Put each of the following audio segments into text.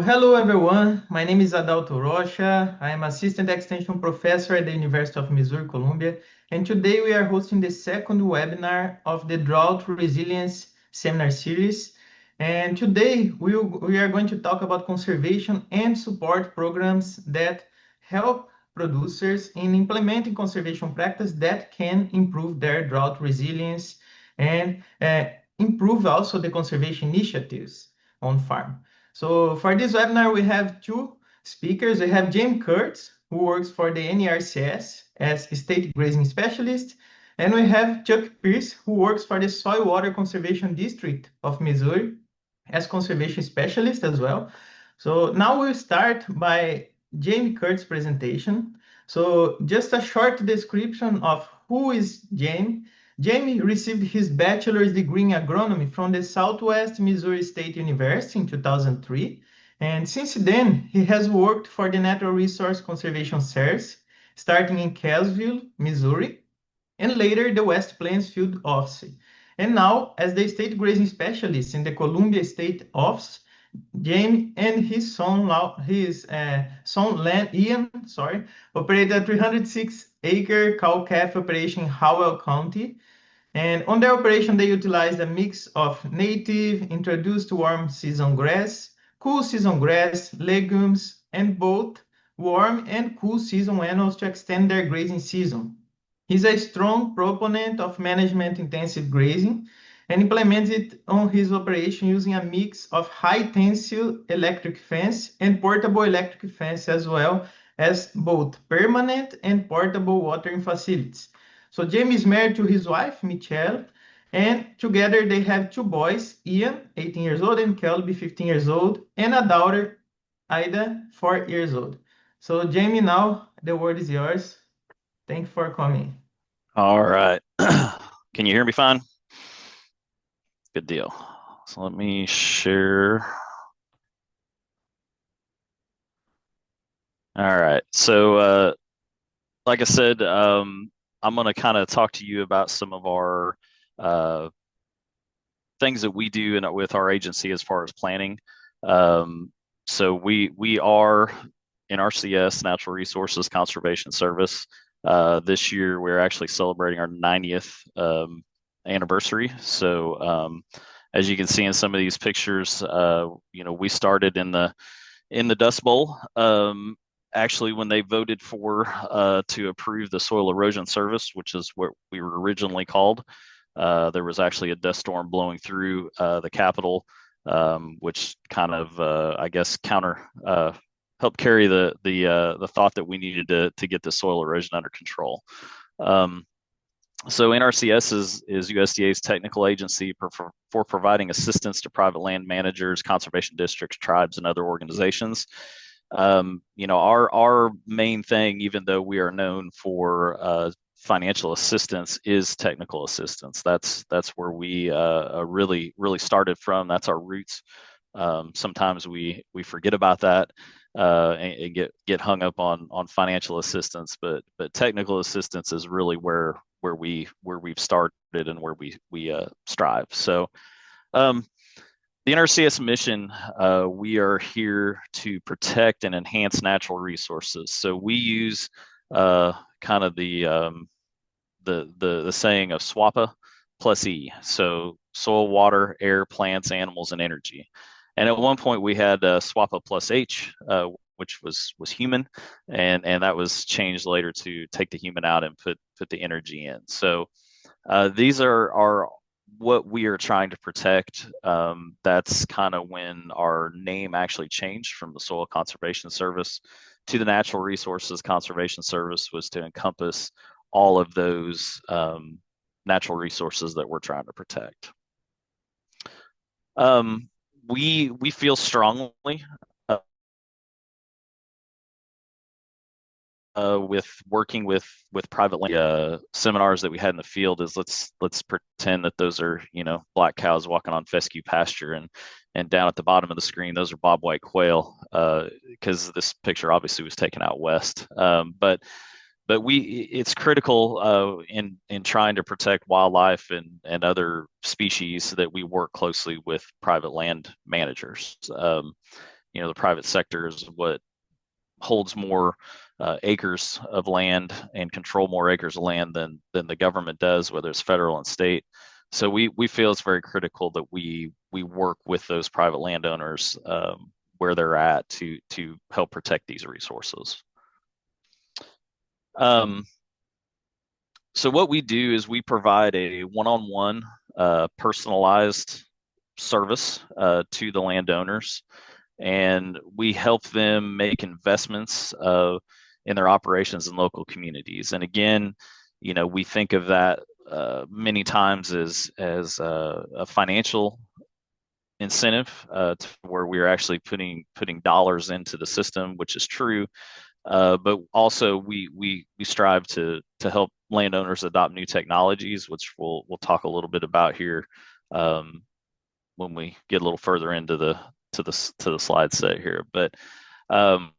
Hello everyone, my name is Adalto Rocha. I am Assistant Extension Professor at the University of Missouri, Columbia, and today we are hosting the second webinar of the Drought Resilience Seminar Series. And today we are going to talk about conservation and support programs that help producers in implementing conservation practices that can improve their drought resilience and improve also the conservation initiatives on farm. So for this webinar, we have two speakers. We have Jamie Kurtz, who works for the NRCS as state grazing specialist, and we have Chuck Pierce, who works for the Soil Water Conservation District of Missouri as conservation specialist as well. So now we'll start by Jamie Kurtz's presentation. So just a short description of who is Jamie. Jamie received his bachelor's degree in agronomy from the Southwest Missouri State University in 2003. And since then, he has worked for the Natural Resource Conservation Service, starting in Cassville, Missouri, and later the West Plains Field Office. And now, as the state grazing specialist in the Columbia State Office, Jamie and his son, Ian, operate a 306-acre cow-calf operation in Howell County. And on their operation, they utilize a mix of native, introduced warm season grass, cool season grass, legumes, and both warm and cool season annuals to extend their grazing season. He's a strong proponent of management-intensive grazing and implements it on his operation using a mix of high-tensile electric fence and portable electric fence, as well as both permanent and portable watering facilities. So Jamie is married to his wife, Michelle, and together they have two boys, Ian, 18 years old, and Kelby, 15 years old, and a daughter, Ida, 4 years old. So Jamie, now the word is yours. Thank you for coming. All right. Can you hear me fine? Good deal. So let me share. All right. So like I said, I'm going to kind of talk to you about some of our things that we do with our agency as far as planning. So we are NRCS, Natural Resources Conservation Service. This year, we're actually celebrating our 90th anniversary. So as you can see in some of these pictures, we started in the Dust Bowl. Actually, when they voted to approve the soil erosion service, which is what we were originally called, there was actually a dust storm blowing through the Capitol, which kind of, I guess, helped carry the thought that we needed to get the soil erosion under control. So NRCS is USDA's technical agency for providing assistance to private land managers, conservation districts, tribes, and other organizations. Our main thing, even though we are known for financial assistance, is technical assistance. That's where we really started from. That's our roots. Sometimes we forget about that and get hung up on financial assistance, but technical assistance is really where we've started and where we strive. So the NRCS mission, we are here to protect and enhance natural resources. So we use kind of the saying of SWAPA plus E. So soil, water, air, plants, animals, and energy. And at one point we had SWAPA plus H, which was human, and that was changed later to take the human out and put the energy in. So these are what we are trying to protect. That's kind of when our name actually changed from the Soil Conservation Service to the Natural Resources Conservation Service, was to encompass all of those natural resources that we're trying to protect. We feel strongly with working with private land. Seminars that we had in the field is let's pretend that those are black cows walking on fescue pasture, and down at the bottom of the screen those are bobwhite quail, because this picture obviously was taken out west. But it's critical in trying to protect wildlife and other species that we work closely with private land managers. the private sector is what holds more acres of land and control more acres of land than the government does, whether it's federal and state. So we feel it's very critical that we work with those private landowners where they're at to help protect these resources. So what we do is we provide a one-on-one personalized service to the landowners, and we help them make investments in their operations in local communities. And again, we think of that many times as a financial incentive to where we are actually putting dollars into the system, which is true. But also we strive to help landowners adopt new technologies, which we'll talk a little bit about here when we get a little further into the slide set here. But um,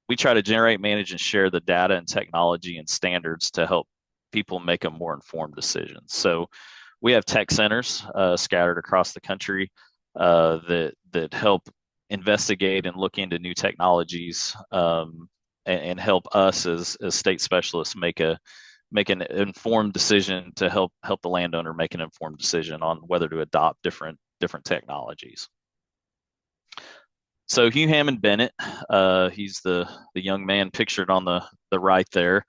we try to generate, manage, and share the data and technology and standards to help people make a more informed decision. So we have tech centers scattered across the country that help investigate and look into new technologies and help us as state specialists make an informed decision to help the landowner make an informed decision on whether to adopt different technologies. So Hugh Hammond Bennett, he's the young man pictured on the right there.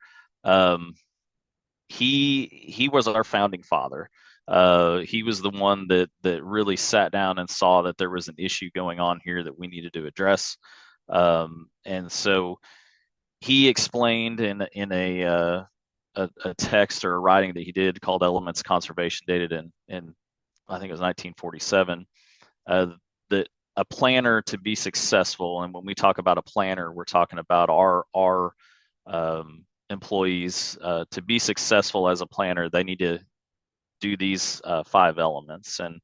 He was our founding father. He was the one that really sat down and saw that there was an issue going on here that we needed to address. And so he explained in a text or a writing that he did called Elements Conservation, dated in I think it was 1947, that a planner to be successful, and when we talk about a planner, we're talking about our employees to be successful as a planner, they need to do these 5 elements. And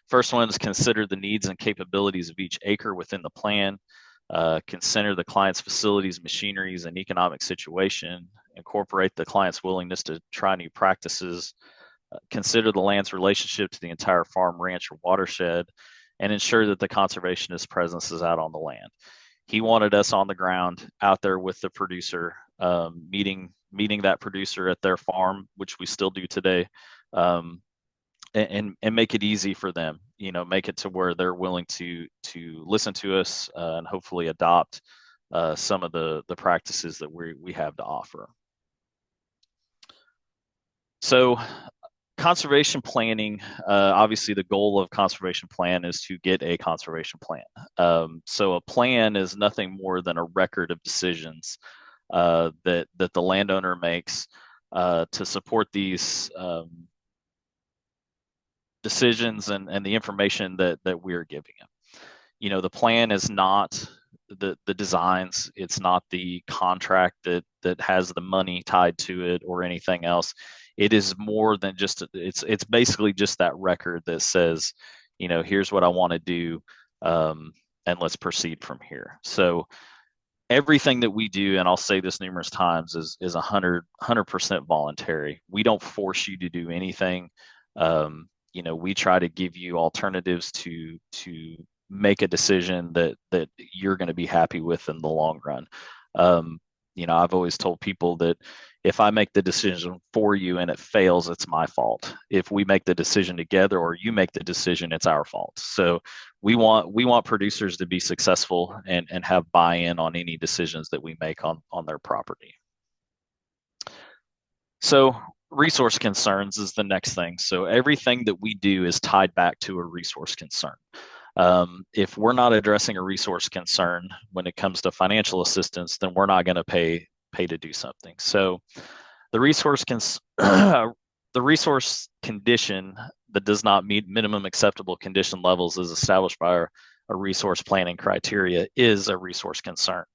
first one is consider the needs and capabilities of each acre within the plan. Consider the client's facilities, machineries, and economic situation. Incorporate the client's willingness to try new practices. Consider the land's relationship to the entire farm, ranch, or watershed, and ensure that the conservationist presence is out on the land. He wanted us on the ground, out there with the producer, meeting that producer at their farm, which we still do today, and make it easy for them. Make it to where they're willing to listen to us and hopefully adopt some of the practices that we have to offer. So conservation planning, obviously the goal of conservation plan is to get a conservation plan. So a plan is nothing more than a record of decisions that the landowner makes to support these decisions and the information that we're giving him. The plan is not the designs, it's not the contract that has the money tied to it or anything else. It is more than just it's basically just that record that says, here's what I want to do, and let's proceed from here. So everything that we do, and I'll say this numerous times, is 100% voluntary. We don't force you to do anything. We try to give you alternatives to make a decision that you're going to be happy with in the long run. I've always told people that if I make the decision for you and it fails, it's my fault. If we make the decision together or you make the decision, it's our fault. So we want producers to be successful and have buy-in on any decisions that we make on their property. So resource concerns is the next thing. So everything that we do is tied back to a resource concern. If we're not addressing a resource concern when it comes to financial assistance, then we're not going to pay to do something. So the resource condition that does not meet minimum acceptable condition levels as established by a resource planning criteria is a resource concern.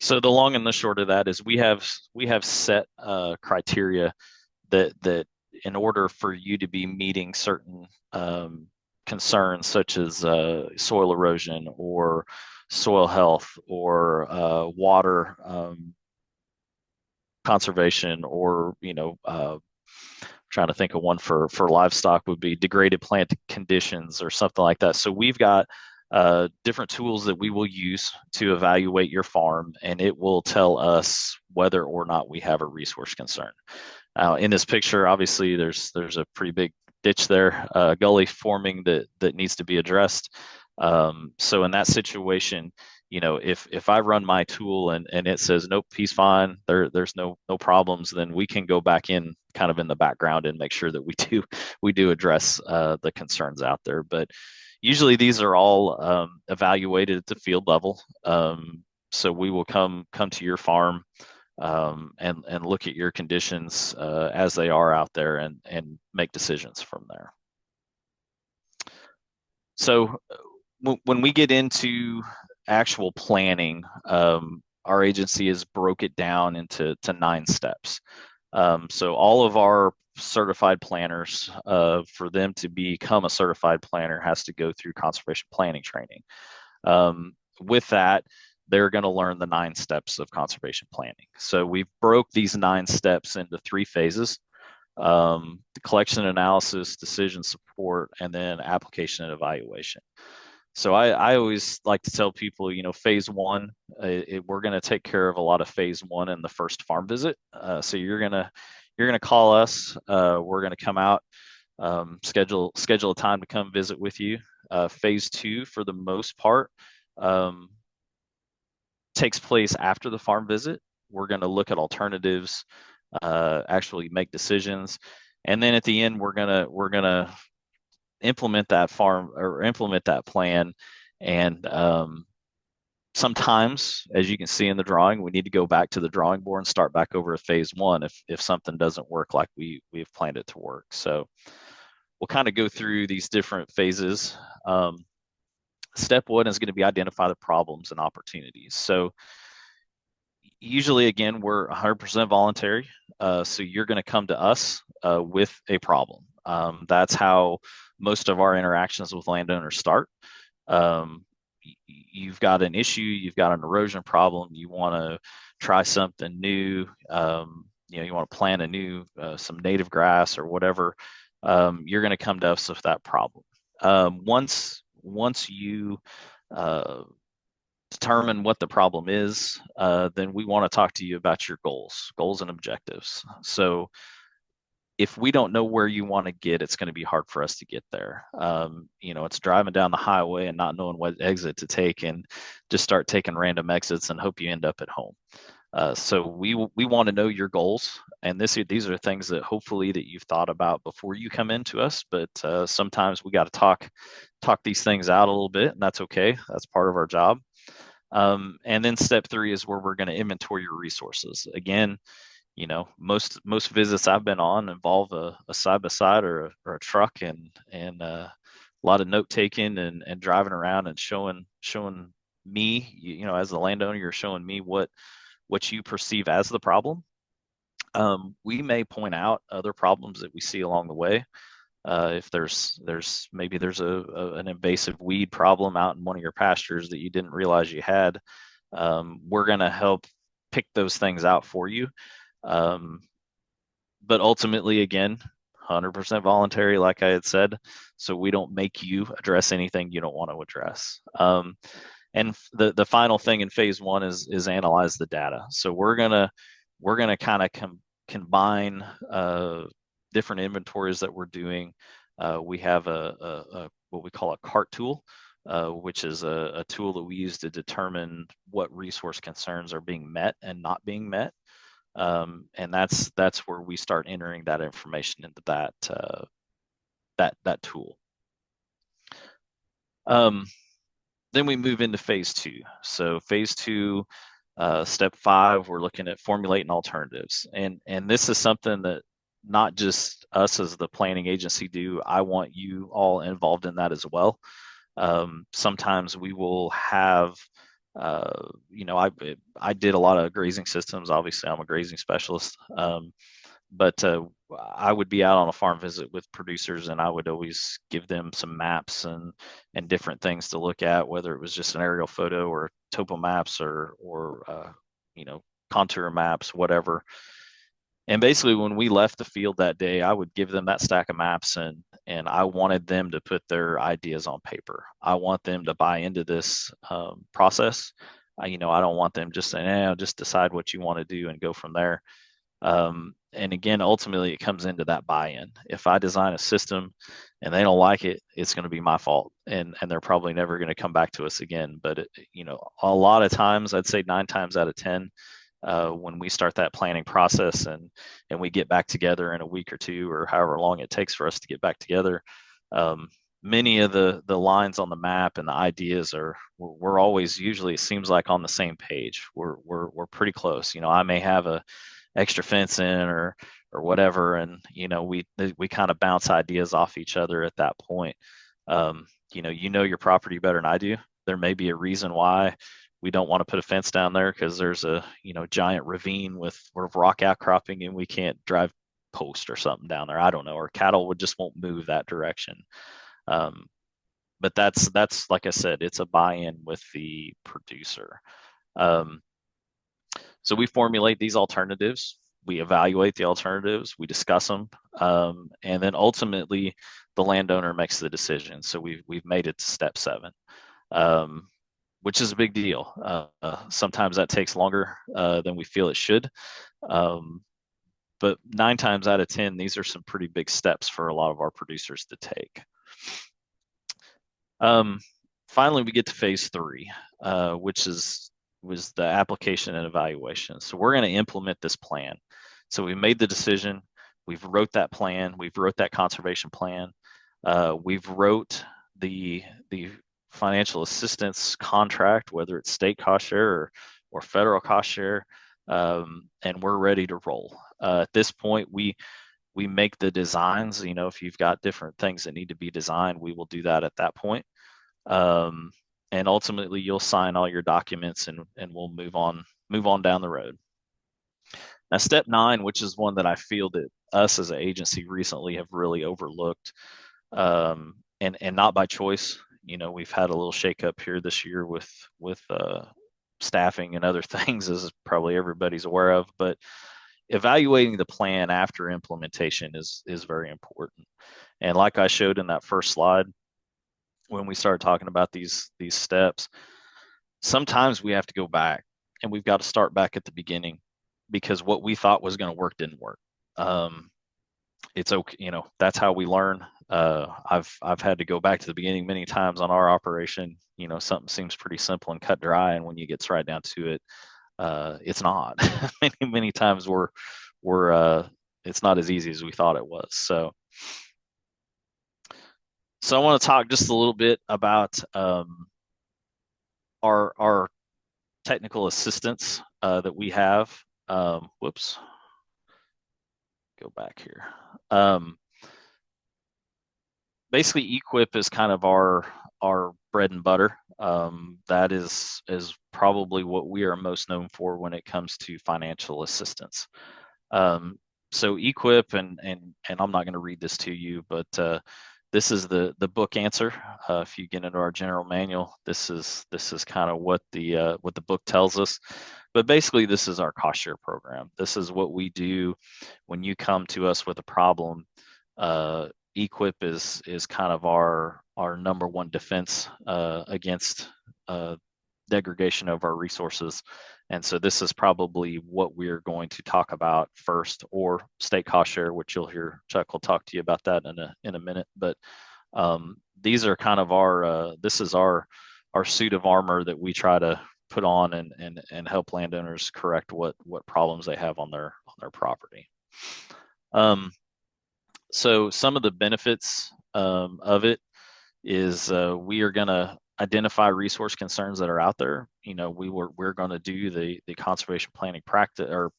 So the long and the short of that is we have set criteria that in order for you to be meeting certain concerns such as soil erosion or soil health or water conservation, or trying to think of one for livestock would be degraded plant conditions or something like that. So we've got different tools that we will use to evaluate your farm, and it will tell us whether or not we have a resource concern. In this picture, obviously, there's a pretty big ditch there, gully forming that needs to be addressed. So in that situation, if I run my tool and it says nope, he's fine, there's no problems, then we can go back in kind of in the background and make sure that we do address the concerns out there. But usually these are all evaluated at the field level. So we will come to your farm and look at your conditions as they are out there and make decisions from there. So when we get into actual planning, our agency has broke it down into 9 steps. So all of our certified planners, for them to become a certified planner, has to go through conservation planning training. With that, they're going to learn the 9 steps of conservation planning. So we've broke these 9 steps into 3 phases: the collection, analysis, decision support, and then application and evaluation. So I always like to tell people, phase 1, we're going to take care of a lot of phase 1 in the first farm visit. So you're gonna call us. We're going to come out, schedule a time to come visit with you. Phase 2, for the most part, takes place after the farm visit. We're going to look at alternatives, actually make decisions, and then at the end we're gonna implement that plan. And sometimes, as you can see in the drawing, we need to go back to the drawing board and start back over at phase 1 if something doesn't work like we've planned it to work. So we'll kind of go through these different phases. Step 1 is going to be identify the problems and opportunities. So usually, again, we're 100% voluntary. So you're going to come to us with a problem. That's how most of our interactions with landowners start. You've got an issue, you've got an erosion problem, you want to try something new, you want to plant some native grass or whatever. You're going to come to us with that problem. Once you determine what the problem is, then we want to talk to you about your goals and objectives. So if we don't know where you want to get, it's going to be hard for us to get there. It's driving down the highway and not knowing what exit to take and just start taking random exits and hope you end up at home. So we want to know your goals, and these are things that hopefully that you've thought about before you come into us. But sometimes we got to talk these things out a little bit, and that's okay. That's part of our job. And then step 3 is where we're going to inventory your resources. Again, most visits I've been on involve a side-by-side or a truck and a lot of note taking and driving around and showing me, as the landowner, you're showing me what you perceive as the problem. We may point out other problems that we see along the way. If there's an invasive weed problem out in one of your pastures that you didn't realize you had, we're going to help pick those things out for you. But ultimately, again, 100% voluntary, like I had said, so we don't make you address anything you don't want to address. And the final thing in phase 1 is analyze the data. So we're gonna kind of combine different inventories that we're doing. We have a what we call a CART tool, which is a tool that we use to determine what resource concerns are being met and not being met. And that's where we start entering that information into that tool. Then we move into phase 2. So phase 2, step 5, we're looking at formulating alternatives, and this is something that not just us as the planning agency do. I want you all involved in that as well. Sometimes we will have I did a lot of grazing systems. Obviously, I'm a grazing specialist. But I would be out on a farm visit with producers, and I would always give them some maps and different things to look at, whether it was just an aerial photo or topo maps or contour maps, whatever. And basically, when we left the field that day, I would give them that stack of maps and I wanted them to put their ideas on paper. I want them to buy into this process. I don't want them just saying, just decide what you want to do and go from there. And again, ultimately, it comes into that buy-in. If I design a system and they don't like it, it's going to be my fault, and they're probably never going to come back to us again. But a lot of times, I'd say 9 times out of 10, when we start that planning process and we get back together in a week or two or however long it takes for us to get back together, many of the lines on the map and the ideas we're always, usually it seems like, on the same page. We're pretty close. I may have a extra fence in or whatever, and we kind of bounce ideas off each other at that point. Your property better than I do. There may be a reason why we don't want to put a fence down there, because there's a giant ravine with rock outcropping and we can't drive post or something down there. I don't know, or cattle just won't move that direction. But that's like I said, it's a buy-in with the producer. So we formulate these alternatives, we evaluate the alternatives, we discuss them, and then ultimately the landowner makes the decision. So we've made it to step 7, which is a big deal. Sometimes that takes longer than we feel it should, but 9 times out of 10, these are some pretty big steps for a lot of our producers to take. Finally, we get to phase 3, which was the application and evaluation. So we're going to implement this plan. So we made the decision, we've wrote that plan, we've wrote that conservation plan, we've wrote the financial assistance contract, whether it's state cost share or federal cost share, and we're ready to roll. At this point, we make the designs. If you've got different things that need to be designed, we will do that at that point. And ultimately, you'll sign all your documents, and we'll move on down the road. Now, step 9, which is one that I feel that us as an agency recently have really overlooked, and not by choice. We've had a little shakeup here this year with staffing and other things, as probably everybody's aware of. But evaluating the plan after implementation is very important. And like I showed in that first slide, when we started talking about these steps, sometimes we have to go back and we've got to start back at the beginning, because what we thought was going to work didn't work. It's okay, that's how we learn. I've had to go back to the beginning many times on our operation. Something seems pretty simple and cut dry, and when you get right down to it, it's not. many times we're it's not as easy as we thought it was. So I want to talk just a little bit about our technical assistance that we have. Whoops. Go back here. Basically, eQuip is kind of our bread and butter. That is probably what we are most known for when it comes to financial assistance. So eQuip, and I'm not going to read this to you, but this is the book answer. If you get into our general manual, this is kind of what the book tells us. But basically, this is our cost share program. This is what we do when you come to us with a problem. eQuip is kind of our number one defense against degradation of our resources. And so this is probably what we're going to talk about first, or state cost share, which you'll hear Chuck will talk to you about that in a minute. But these are kind of this is our suit of armor that we try to put on and help landowners correct what problems they have on their property. So some of the benefits of it is we are going to identify resource concerns that are out there. We're going to do the conservation planning practice or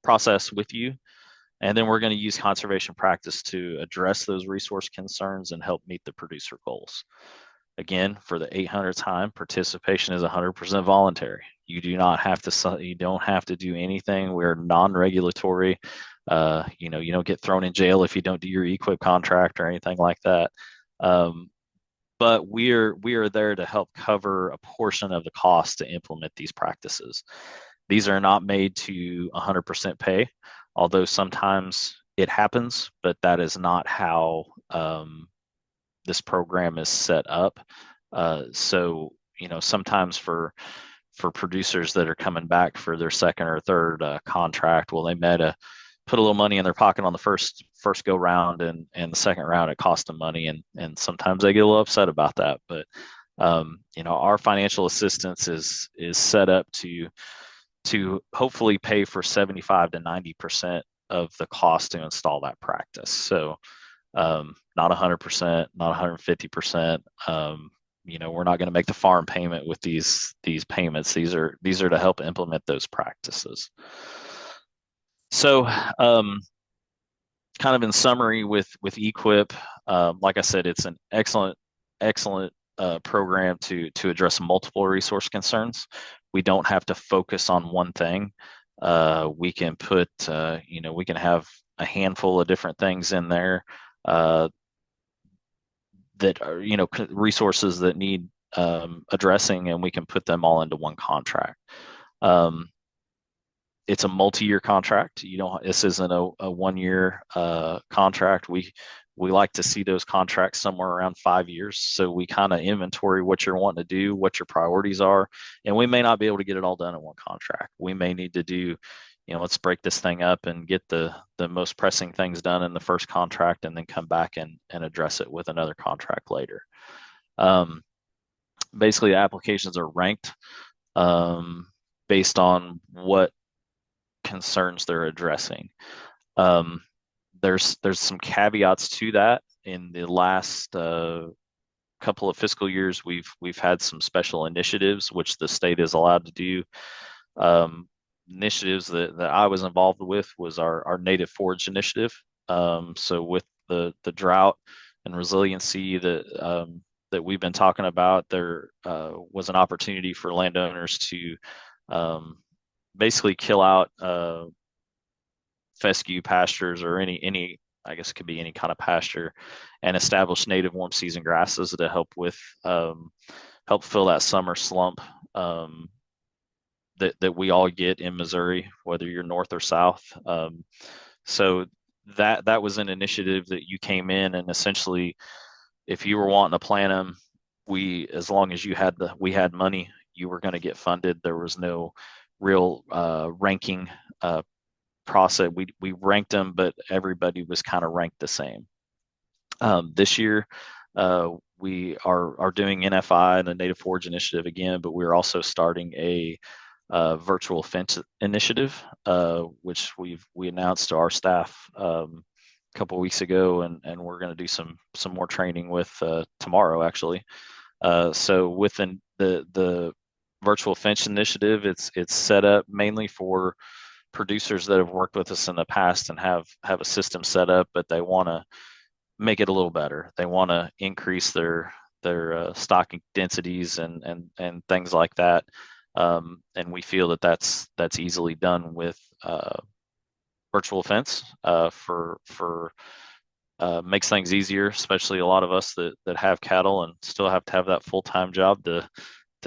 process with you, and then we're going to use conservation practice to address those resource concerns and help meet the producer goals. Again, for the 800th time, participation is 100% voluntary. You don't have to do anything. We're non-regulatory. You don't get thrown in jail if you don't do your eQuip contract or anything like that. But we are there to help cover a portion of the cost to implement these practices. These are not made to 100% pay, although sometimes it happens, but that is not how this program is set up. So, sometimes for producers that are coming back for their second or third contract, well, they might have put a little money in their pocket on the first go round, and the second round it cost them money, and sometimes they get a little upset about that. But our financial assistance is set up to hopefully pay for 75 to 90% of the cost to install that practice. So not 100%, not 150%. We're not going to make the farm payment with these payments. These are to help implement those practices. So, kind of in summary, with EQIP, like I said, it's an excellent program to address multiple resource concerns. We don't have to focus on one thing. We can put, we can have a handful of different things in there that are, resources that need addressing, and we can put them all into one contract. It's a multi-year contract. This isn't a 1-year contract. We like to see those contracts somewhere around 5 years. So we kind of inventory what you're wanting to do, what your priorities are, and we may not be able to get it all done in one contract. We may need to do, let's break this thing up and get the most pressing things done in the first contract, and then come back and address it with another contract later. Basically, applications are ranked based on what concerns they're addressing. There's some caveats to that. In the last couple of fiscal years, we've had some special initiatives which the state is allowed to do. Initiatives that I was involved with was our native forage initiative. So with the drought and resiliency that we've been talking about, there was an opportunity for landowners to basically kill out fescue pastures, or any, I guess it could be any kind of pasture, and establish native warm season grasses to help with help fill that summer slump that we all get in Missouri, whether you're north or south. So that was an initiative that you came in, and essentially, if you were wanting to plant them, as long as we had money, you were going to get funded. There was no real ranking process. We ranked them, but everybody was kind of ranked the same. This year, we are doing NFI and the Native Forage Initiative again, but we're also starting a virtual fence initiative, which we announced to our staff a couple of weeks ago, and we're going to do some more training with tomorrow, actually. So within the virtual fence initiative, it's set up mainly for producers that have worked with us in the past and have a system set up, but they want to make it a little better. They want to increase their stocking densities and things like that. And we feel that that's easily done with virtual fence for makes things easier, especially a lot of us that have cattle and still have to have that full-time job to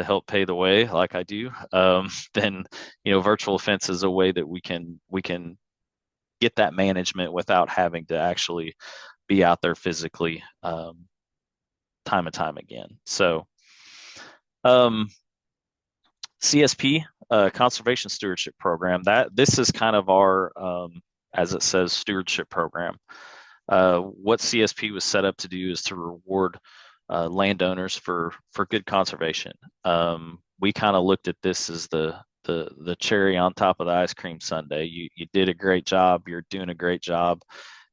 help pay the way, like I do. Then virtual fence is a way that we can get that management without having to actually be out there physically time and time again. So CSP, Conservation Stewardship Program, this is kind of our as it says, stewardship program. What CSP was set up to do is to reward landowners for good conservation. We kind of looked at this as the cherry on top of the ice cream sundae. You did a great job. You're doing a great job,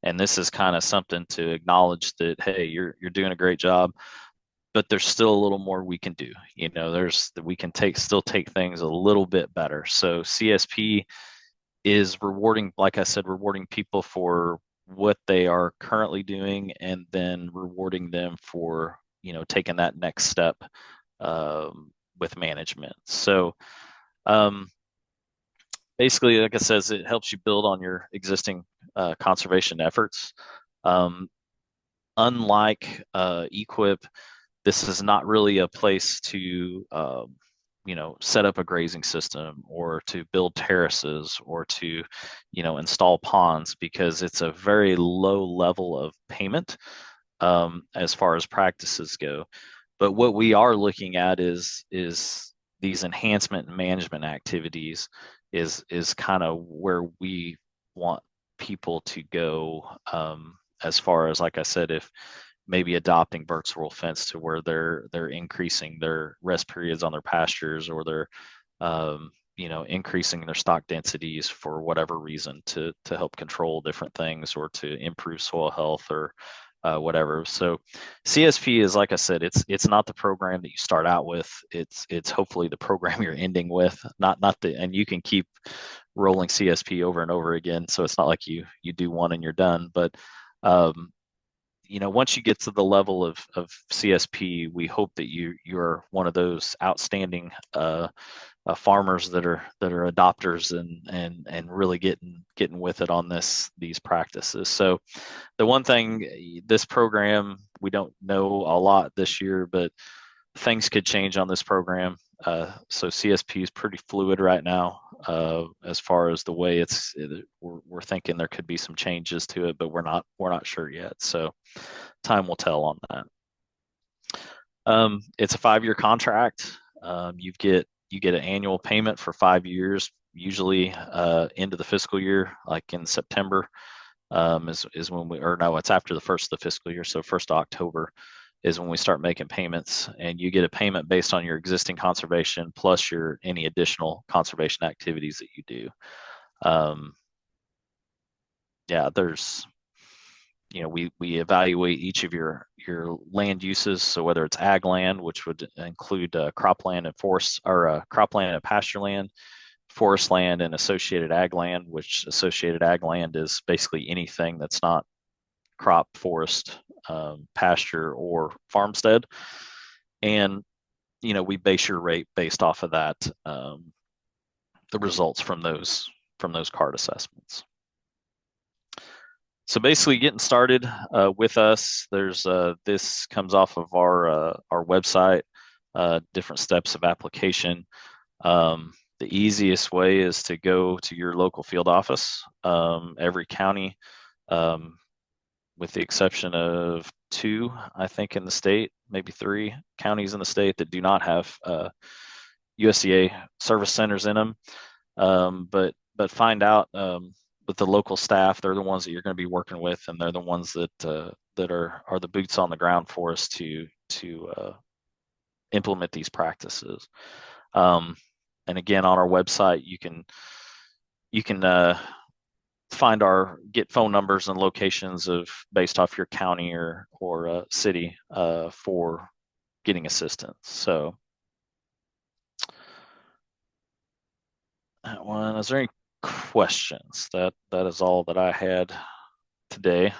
and this is kind of something to acknowledge that, hey, you're doing a great job, but there's still a little more we can do. We can still take things a little bit better. So CSP is rewarding, like I said, rewarding people for what they are currently doing, and then rewarding them for taking that next step with management. So basically, like I says, it helps you build on your existing conservation efforts. Unlike EQIP, this is not really a place to set up a grazing system or to build terraces or to, install ponds, because it's a very low level of payment as far as practices go. But what we are looking at is these enhancement and management activities is kind of where we want people to go, as far as, like I said, if maybe adopting vertical fence to where they're increasing their rest periods on their pastures, or they're increasing their stock densities for whatever reason to help control different things or to improve soil health, or whatever. So CSP is, like I said, it's not the program that you start out with. It's hopefully the program you're ending with. And you can keep rolling CSP over and over again. So it's not like you do one and you're done. But once you get to the level of CSP, we hope that you're one of those outstanding farmers that are adopters and really getting with it on these practices. So the one thing, this program, we don't know a lot this year, but things could change on this program. So CSP is pretty fluid right now, as far as the way we're thinking there could be some changes to it, but we're not sure yet. So time will tell on that. It's a 5-year contract. You get an annual payment for 5 years, usually into the fiscal year, like in September, is when it's after the first of the fiscal year. So 1st of October is when we start making payments, and you get a payment based on your existing conservation plus any additional conservation activities that you do. Yeah, we evaluate each of your land uses. So whether it's ag land, which would include cropland and forest, or cropland and pasture land, forest land, and associated ag land, which associated ag land is basically anything that's not crop, forest, pasture, or farmstead. And we base your rate based off of that, the results from those card assessments. So basically, getting started with us, this comes off of our website, different steps of application. The easiest way is to go to your local field office. Every county, with the exception of 2, I think, in the state, maybe 3 counties in the state that do not have USDA service centers in them. But find out with the local staff. They're the ones that you're going to be working with, and they're the ones that are the boots on the ground for us to implement these practices. And again, on our website, you can get phone numbers and locations based off your county or city for getting assistance. So that one, is there any questions? That is all that I had today.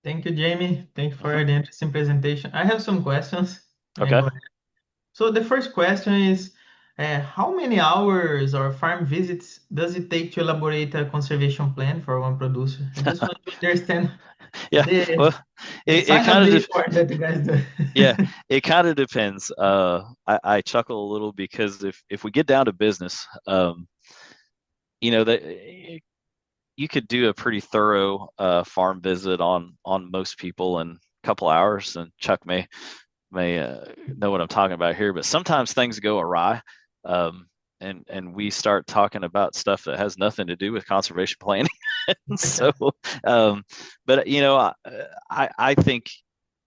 Thank you, Jamie. Thank you for the interesting presentation. I have some questions. Okay. So the first question is, how many hours or farm visits does it take to elaborate a conservation plan for one producer? I just want to understand Yeah. Well, the it size kind of of the effort that you guys do. yeah, it kind of depends. I chuckle a little because if we get down to business, that you could do a pretty thorough farm visit on most people in a couple hours, and Chuck may know what I'm talking about here. But sometimes things go awry, and we start talking about stuff that has nothing to do with conservation planning. So, but I think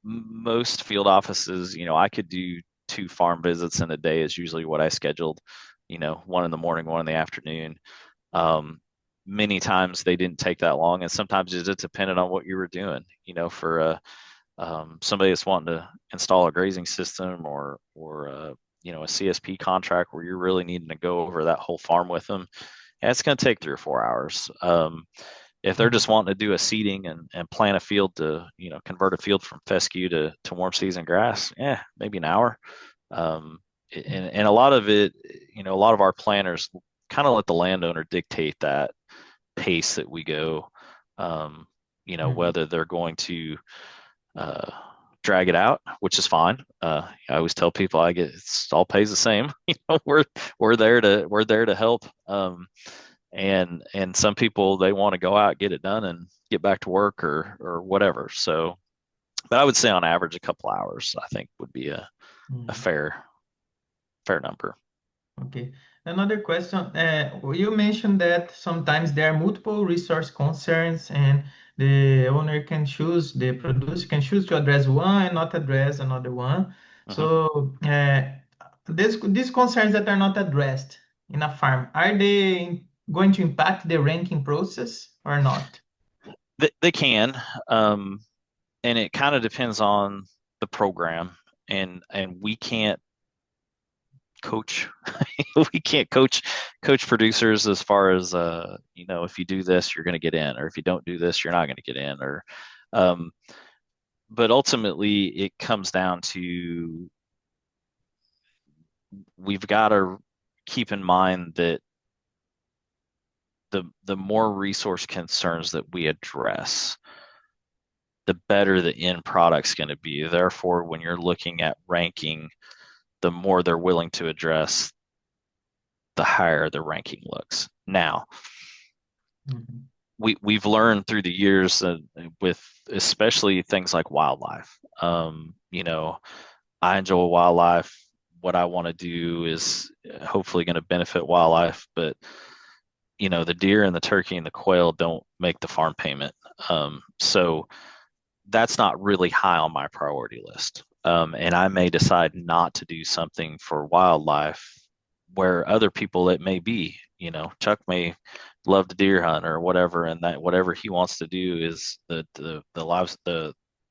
most field offices, I could do 2 farm visits in a day is usually what I scheduled. One in the morning, one in the afternoon. Many times they didn't take that long, and sometimes it just depended on what you were doing. For somebody that's wanting to install a grazing system or a CSP contract where you're really needing to go over that whole farm with them, and it's going to take 3 or 4 hours. If they're just wanting to do a seeding and plant a field to, convert a field from fescue to warm season grass, maybe an hour. And a lot of it, a lot of our planners kind of let the landowner dictate that pace that we go, whether they're going to drag it out, which is fine. I always tell people it's all pays the same. We're there to help. And some people, they want to go out, get it done, and get back to work or whatever. So, but I would say on average, a couple hours, I think would be a Mm. fair number. Okay. Another question. You mentioned that sometimes there are multiple resource concerns, and the owner can choose, the producer can choose to address one and not address another one. Mhm. So, these concerns that are not addressed in a farm, are they going to impact the ranking process or not? They can, um, and it kind of depends on the program, and we can't coach we can't coach producers as far as if you do this you're going to get in, or if you don't do this you're not going to get in, or um, but ultimately it comes down to we've got to keep in mind that the more resource concerns that we address, the better the end product's going to be. Therefore, when you're looking at ranking, the more they're willing to address, the higher the ranking looks. Now, Mhm. we've learned through the years with especially things like wildlife. I enjoy wildlife. What I want to do is hopefully going to benefit wildlife, but the deer and the turkey and the quail don't make the farm payment. So that's not really high on my priority list. And I may decide not to do something for wildlife where other people it may be. Chuck may love to deer hunt or whatever, and that whatever he wants to do is the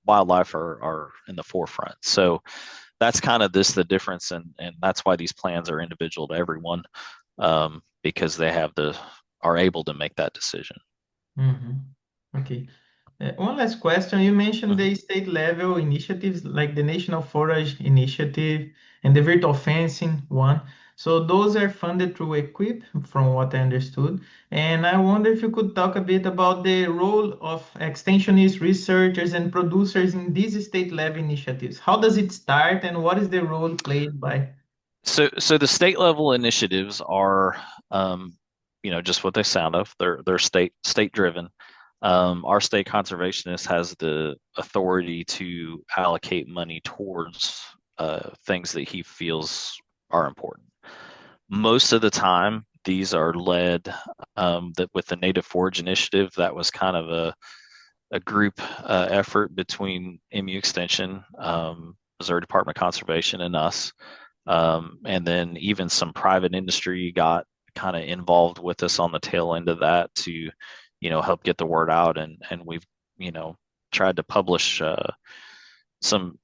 wildlife are in the forefront. So that's kind of the difference, and that's why these plans are individual to everyone, because they are able to make that decision. Mhm. Okay. One last question. You mentioned Mhm. the state level initiatives like the National Forage Initiative and the virtual fencing one. So those are funded through EQIP, from what I understood. And I wonder if you could talk a bit about the role of extensionists, researchers, and producers in these state level initiatives. How does it start, and what is the role played by? So the state level initiatives are, just what they sound of. They're state driven. Our state conservationist has the authority to allocate money towards things that he feels are important. Most of the time, these are led that with the Native Forage Initiative. That was kind of a group effort between MU Extension, Missouri Department of Conservation, and us. And then even some private industry got kind of involved with us on the tail end of that to, help get the word out. And we've, tried to publish some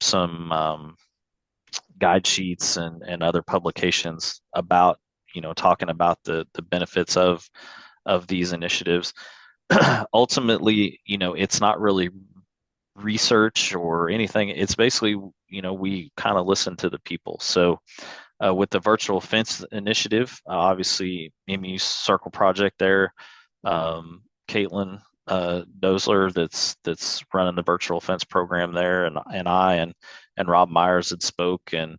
guide sheets and other publications about, talking about the benefits of these initiatives. Ultimately, it's not really research or anything. It's basically, we kind of listen to the people. So with the virtual fence initiative, obviously MU Circle Project there, Caitlin Dosler that's running the virtual fence program there, and Rob Myers had spoke, and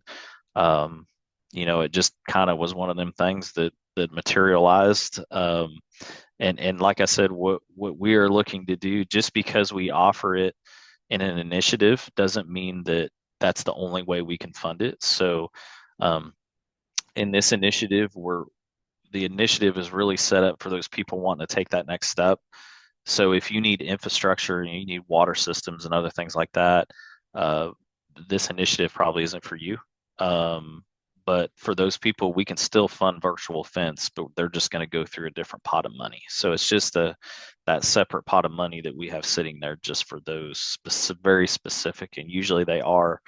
um, it just kind of was one of them things that materialized. And like I said, what we are looking to do, just because we offer it in an initiative, doesn't mean that that's the only way we can fund it. So um, in this initiative, the initiative is really set up for those people wanting to take that next step. So if you need infrastructure and you need water systems and other things like that, uh, this initiative probably isn't for you. Um, but for those people, we can still fund virtual fence, but they're just going to go through a different pot of money. So it's just that separate pot of money that we have sitting there just for those very specific, and usually they are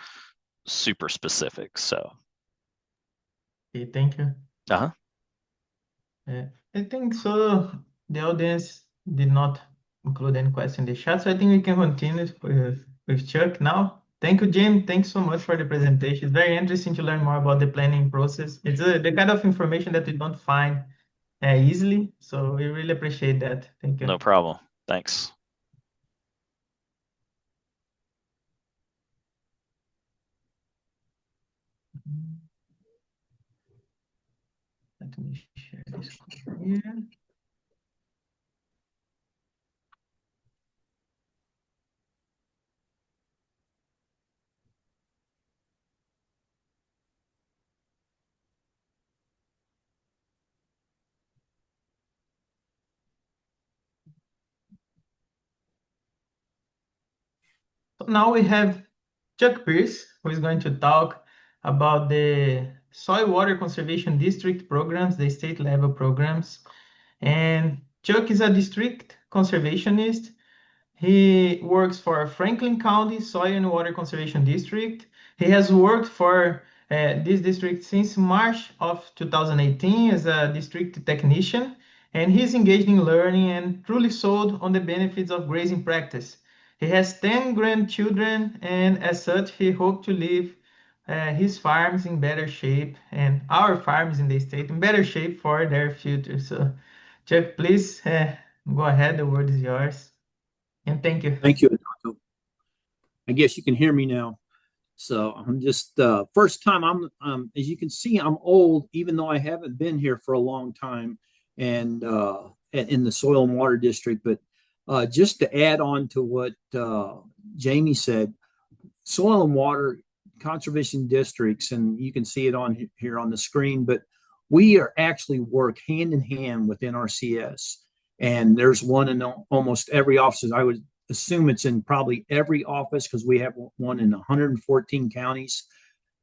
super specific. So, Okay, thank you. uh-huh. Uh, I think so. The audience did not include any question in the chat, so I think we can continue with Chuck now. Thank you, Jim. Thanks so much for the presentation. It's very interesting to learn more about the planning process. It's the kind of information that we don't find easily, so we really appreciate that. Thank you. No problem. Thanks. Let me share this here. So now we have Chuck Pierce, who is going to talk about the soil water conservation district programs, the state level programs. And Chuck is a district conservationist. He works for Franklin County Soil and Water Conservation District. He has worked for this district since March of 2018 as a district technician, and he's engaged in learning and truly sold on the benefits of grazing practice. He has 10 grandchildren, and as such, he hopes to leave his farms in better shape and our farms in the state in better shape for their future. So, Chuck, please go ahead. The word is yours. And thank you. Thank you, Adolfo. I guess you can hear me now. So I'm just first time. As you can see, I'm old, even though I haven't been here for a long time, and in the soil and water district. But just to add on to what Jamie said, soil and water conservation districts, and you can see it on here on the screen. But we are actually work hand in hand with NRCS, and there's one in almost every office. I would assume it's in probably every office because we have one in 114 counties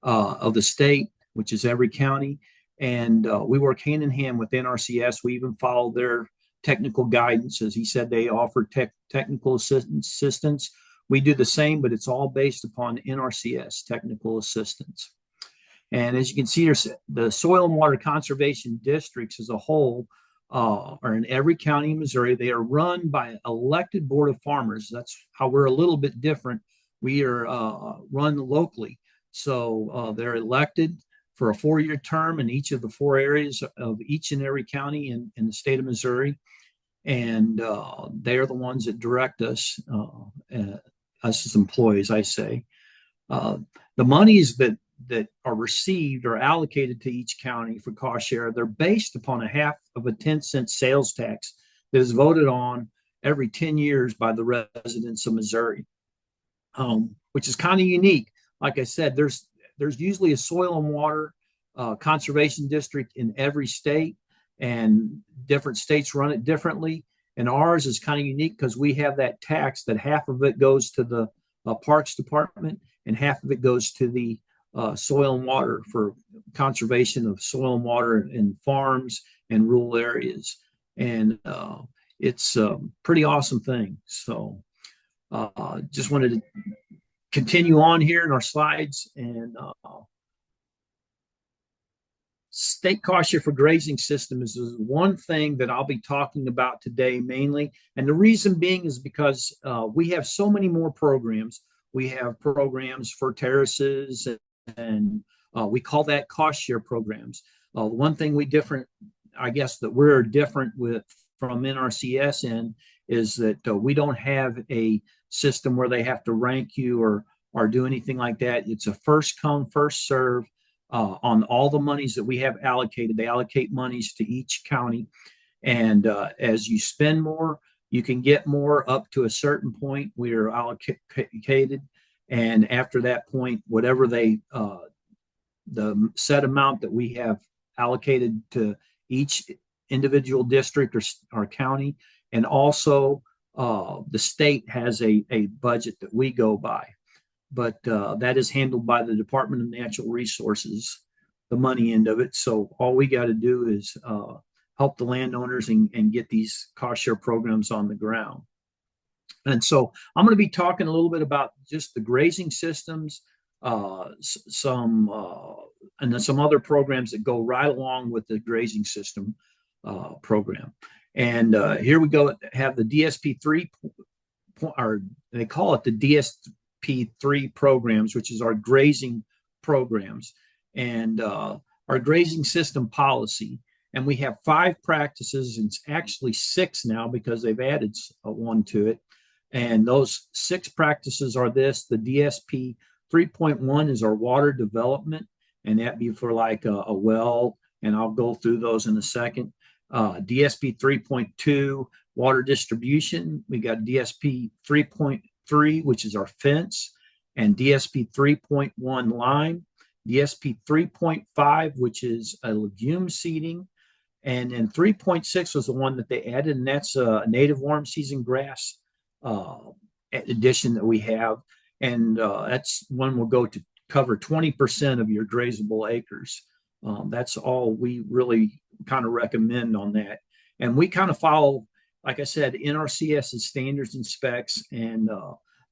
of the state, which is every county. And we work hand in hand with NRCS. We even follow their technical guidance. As he said, they offer technical assistance. We do the same, but it's all based upon NRCS technical assistance. And as you can see, the soil and water conservation districts as a whole are in every county in Missouri. They are run by an elected board of farmers. That's how we're a little bit different. We are run locally. So they're elected for a 4-year term in each of the 4 areas of each and every county in the state of Missouri. And they are the ones that direct us, us as employees, I say. The monies that are received or allocated to each county for cost share, they're based upon a 1/2 10-cent sales tax that is voted on every 10 years by the residents of Missouri, which is kind of unique. Like I said, there's usually a soil and water conservation district in every state, and different states run it differently. And ours is kind of unique because we have that tax that 1/2 of it goes to the Parks Department and 1/2 of it goes to the soil and water for conservation of soil and water in farms and rural areas. And it's a pretty awesome thing. So just wanted to continue on here in our slides. And state cost share for grazing system is one thing that I'll be talking about today mainly. And the reason being is because we have so many more programs. We have programs for terraces, and we call that cost share programs. One thing I guess that we're different from NRCS is that we don't have a system where they have to rank you or do anything like that. It's a first come, first serve on all the monies that we have allocated. They allocate monies to each county, and as you spend more, you can get more up to a certain point. We are allocated, and after that point, whatever the set amount that we have allocated to each individual district or county, and also the state has a budget that we go by, but that is handled by the Department of Natural Resources, the money end of it. So all we got to do is help the landowners and get these cost share programs on the ground. And so I'm going to be talking a little bit about just the grazing systems, and then some other programs that go right along with the grazing system program. And here we go, have the DSP3, or they call it the DSP3 programs, which is our grazing programs, and our grazing system policy. And we have 5 practices, and it's actually 6 now because they've added one to it. And those 6 practices are this: the DSP 3.1 is our water development and that'd be for like a well, and I'll go through those in a second. DSP 3.2 water distribution. We got DSP 3.3, which is our fence, and DSP 3.1 lime, DSP 3.5, which is a legume seeding, and then 3.6 was the one that they added, and that's a native warm season grass addition that we have, and that's one will go to cover 20% of your grazable acres. That's all we really kind of recommend on that. And we kind of follow, like I said, NRCS's standards and specs, and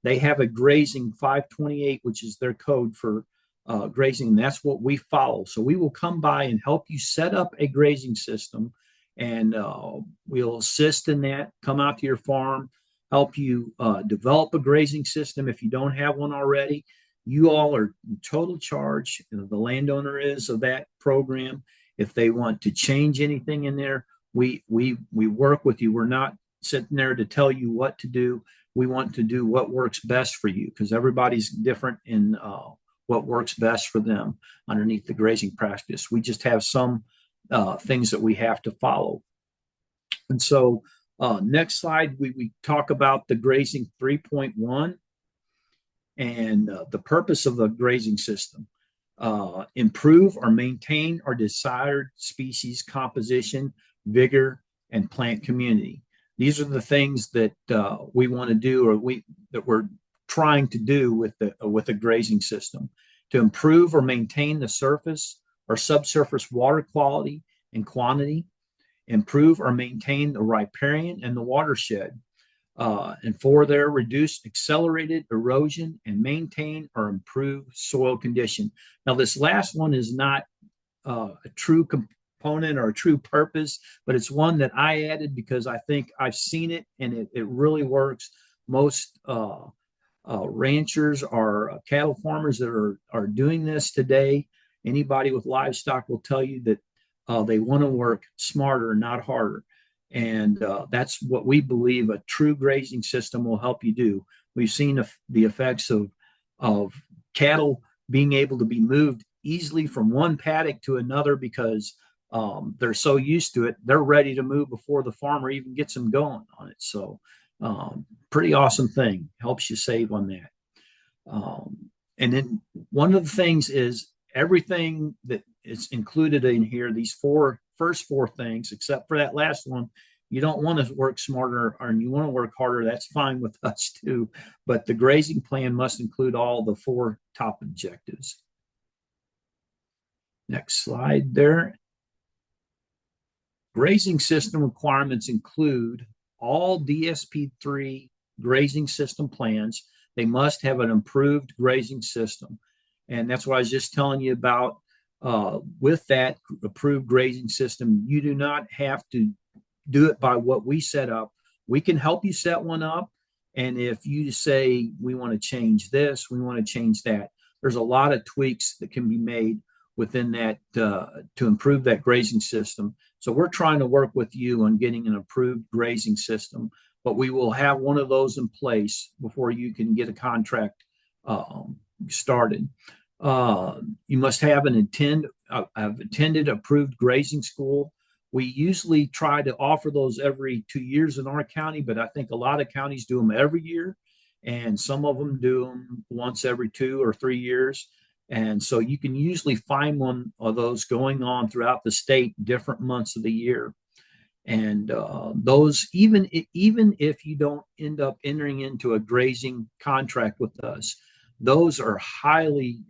they have a grazing 528, which is their code for grazing. And that's what we follow. So we will come by and help you set up a grazing system, and we'll assist in that, come out to your farm, help you develop a grazing system if you don't have one already. You all are in total charge. The landowner is of that program. If they want to change anything in there, we work with you. We're not sitting there to tell you what to do. We want to do what works best for you, because everybody's different in what works best for them underneath the grazing practice. We just have some things that we have to follow. And so next slide, we talk about the grazing 3.1 and the purpose of the grazing system. Improve or maintain our desired species composition, vigor, and plant community. These are the things that we want to do, or that we're trying to do with a grazing system, to improve or maintain the surface or subsurface water quality and quantity, improve or maintain the riparian and the watershed, and for their reduced accelerated erosion, and maintain or improve soil condition. Now, this last one is not a true component or a true purpose, but it's one that I added because I think I've seen it and it really works. Most ranchers or cattle farmers that are doing this today, anybody with livestock will tell you that they want to work smarter, not harder. And that's what we believe a true grazing system will help you do. We've seen the effects of cattle being able to be moved easily from one paddock to another because they're so used to it. They're ready to move before the farmer even gets them going on it. So pretty awesome thing. Helps you save on that. And then one of the things is everything that is included in here, these first four things, except for that last one, you don't want to work smarter or you want to work harder. That's fine with us too. But the grazing plan must include all the four top objectives. Next slide there. Grazing system requirements include all DSP-3 grazing system plans. They must have an improved grazing system. And that's what I was just telling you about. With that approved grazing system, you do not have to do it by what we set up. We can help you set one up. And if you say, we want to change this, we want to change that, there's a lot of tweaks that can be made within that to improve that grazing system. So we're trying to work with you on getting an approved grazing system, but we will have one of those in place before you can get a contract started. You must have I've attended approved grazing school. We usually try to offer those every 2 years in our county, but I think a lot of counties do them every year, and some of them do them once every 2 or 3 years. And so you can usually find one of those going on throughout the state, different months of the year. And those, even if you don't end up entering into a grazing contract with us, those are highly,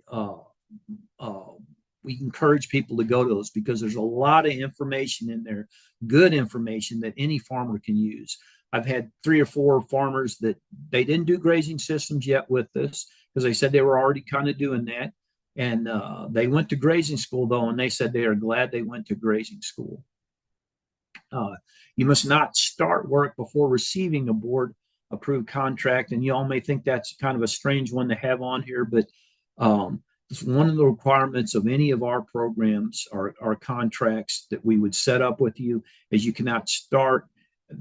we encourage people to go to those because there's a lot of information in there, good information that any farmer can use. I've had 3 or 4 farmers that they didn't do grazing systems yet with this because they said they were already kind of doing that. And they went to grazing school, though, and they said they are glad they went to grazing school. You must not start work before receiving a board-approved contract. And you all may think that's kind of a strange one to have on here, but it's one of the requirements of any of our programs, our contracts that we would set up with you, is you cannot start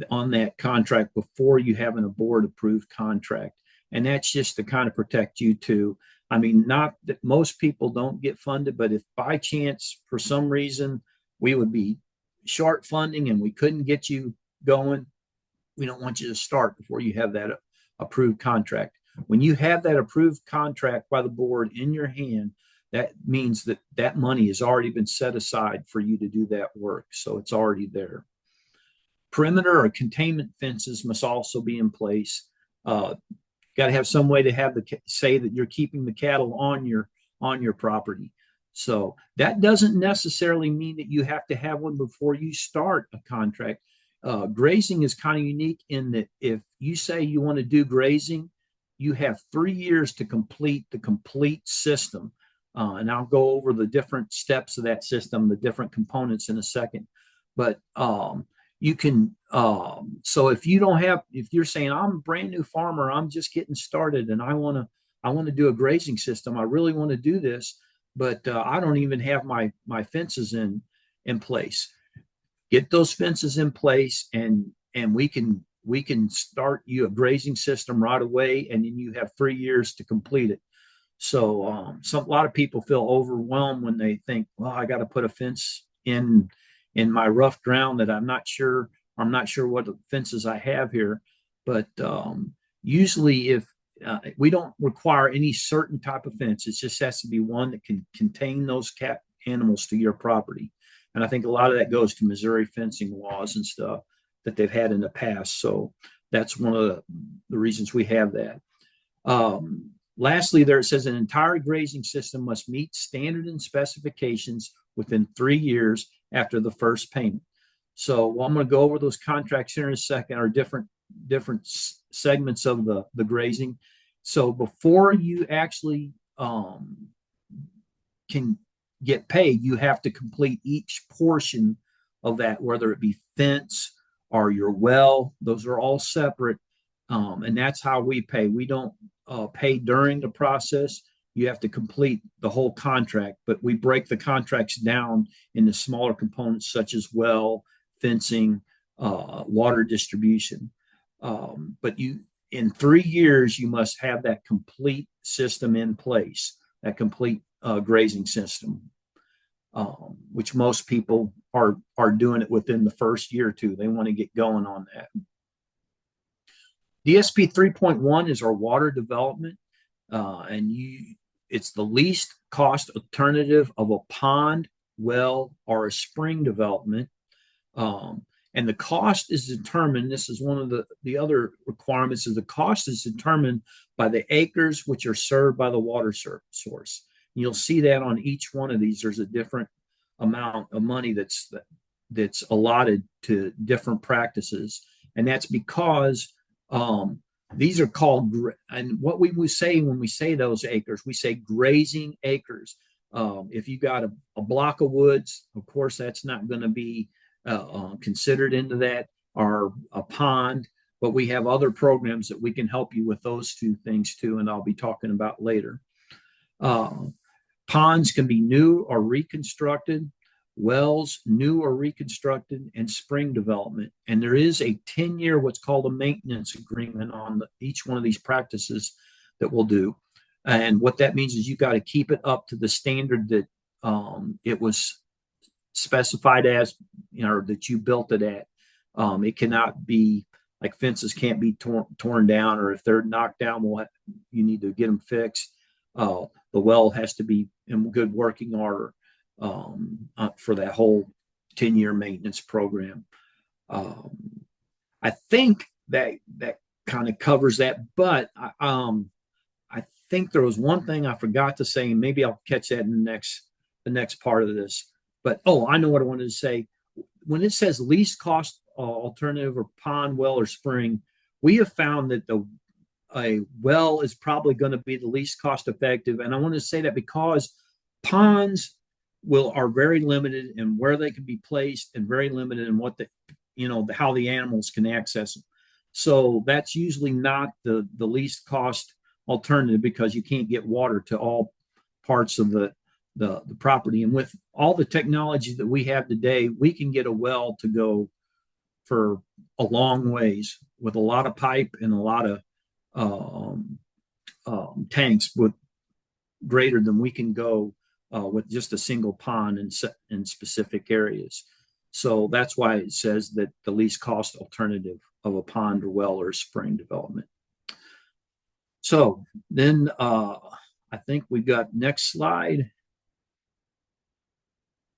on that contract before you have a board-approved contract. And that's just to kind of protect you too. I mean, not that most people don't get funded, but if by chance, for some reason, we would be short funding and we couldn't get you going, we don't want you to start before you have that approved contract. When you have that approved contract by the board in your hand, that means that that money has already been set aside for you to do that work. So it's already there. Perimeter or containment fences must also be in place. Got to have some way to have say that you're keeping the cattle on your property. So that doesn't necessarily mean that you have to have one before you start a contract. Grazing is kind of unique in that if you say you want to do grazing, you have 3 years to complete the complete system. And I'll go over the different steps of that system, the different components in a second. But you can, so if you're saying I'm a brand new farmer, I'm just getting started and I want to do a grazing system. I really want to do this, but I don't even have my fences in place. Get those fences in place and we can start you a grazing system right away. And then you have 3 years to complete it. So a lot of people feel overwhelmed when they think, well, I got to put a fence in my rough ground that I'm not sure what fences I have here. But usually if we don't require any certain type of fence, it just has to be one that can contain those animals to your property. And I think a lot of that goes to Missouri fencing laws and stuff that they've had in the past. So that's one of the reasons we have that. Lastly, there it says an entire grazing system must meet standard and specifications within 3 years after the first payment. So I'm going to go over those contracts here in a second, or different segments of the grazing. So before you actually can get paid, you have to complete each portion of that, whether it be fence or your well. Those are all separate, and that's how we pay. We don't pay during the process. You have to complete the whole contract, but we break the contracts down into smaller components such as well, fencing, water distribution. But in 3 years, you must have that complete system in place, that complete grazing system, which most people are doing it within the first year or two. They want to get going on that. DSP 3.1 is our water development, and it's the least cost alternative of a pond, well, or a spring development. And the cost is determined, this is one of the other requirements, is the cost is determined by the acres which are served by the water source. And you'll see that on each one of these, there's a different amount of money that's allotted to different practices. And that's because these are called, and what we say when we say those acres, we say grazing acres. If you got a block of woods, of course, that's not going to be considered into that, or a pond, but we have other programs that we can help you with those two things too, and I'll be talking about later. Ponds can be new or reconstructed, wells new or reconstructed, and spring development. And there is a 10-year what's called a maintenance agreement on each one of these practices that we'll do. And what that means is you got to keep it up to the standard that it was specified as, that you built it at. It cannot be like fences can't be torn down, or if they're knocked down, you need to get them fixed. The well has to be in good working order for that whole 10-year maintenance program. I think that kind of covers that, but I think there was one thing I forgot to say, and maybe I'll catch that in the next part of this. But I know what I wanted to say. When it says least cost alternative or pond, well, or spring, we have found that a well is probably going to be the least cost effective. And I want to say that because ponds are very limited in where they can be placed, and very limited in what how the animals can access them. So that's usually not the least cost alternative, because you can't get water to all parts of the property. And with all the technology that we have today, we can get a well to go for a long ways with a lot of pipe and a lot of tanks greater than we can go with just a single pond in specific areas. So that's why it says that the least cost alternative of a pond or well or spring development. So then I think we got next slide.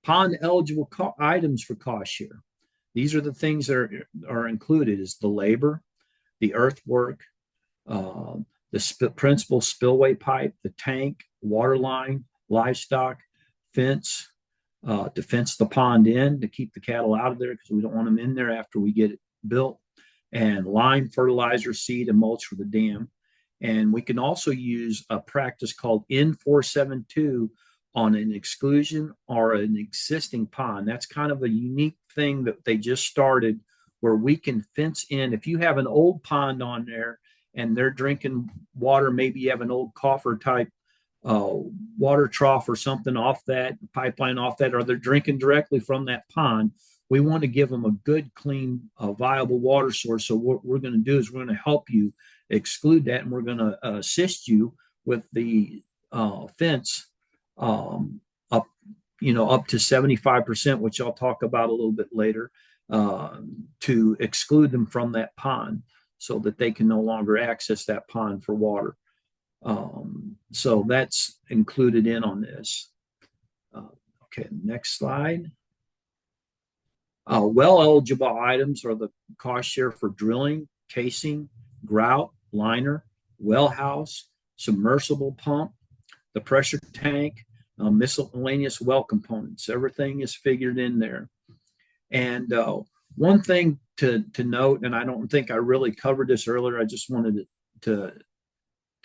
Pond eligible items for cost share. These are the things that are included: is the labor, the earthwork, the principal spillway pipe, the tank, water line, livestock, fence, to fence the pond in to keep the cattle out of there because we don't want them in there after we get it built, and lime, fertilizer, seed, and mulch for the dam. And we can also use a practice called N472 on an exclusion or an existing pond. That's kind of a unique thing that they just started, where we can fence in. If you have an old pond on there and they're drinking water, maybe you have an old coffer type water trough or something off that pipeline off that, or they're drinking directly from that pond, we want to give them a good, clean, viable water source. So what we're going to do is we're going to help you exclude that, and we're going to assist you with the fence up to 75%, which I'll talk about a little bit later, to exclude them from that pond so that they can no longer access that pond for water. So that's included in on this. Okay, next slide. Well eligible items are the cost share for drilling, casing, grout, liner, well house, submersible pump, the pressure tank, miscellaneous well components. Everything is figured in there. And one thing to note, and I don't think I really covered this earlier, I just wanted to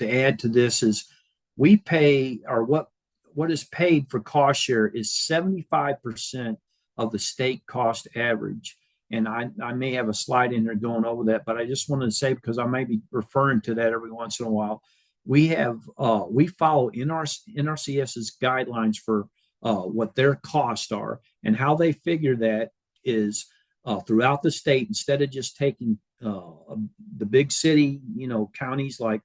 add to this, is we pay, or what is paid for cost share is 75% of the state cost average. And I may have a slide in there going over that, but I just wanted to say, because I may be referring to that every once in a while, we follow NRCS's guidelines for what their costs are, and how they figure that is throughout the state. Instead of just taking the big city, counties like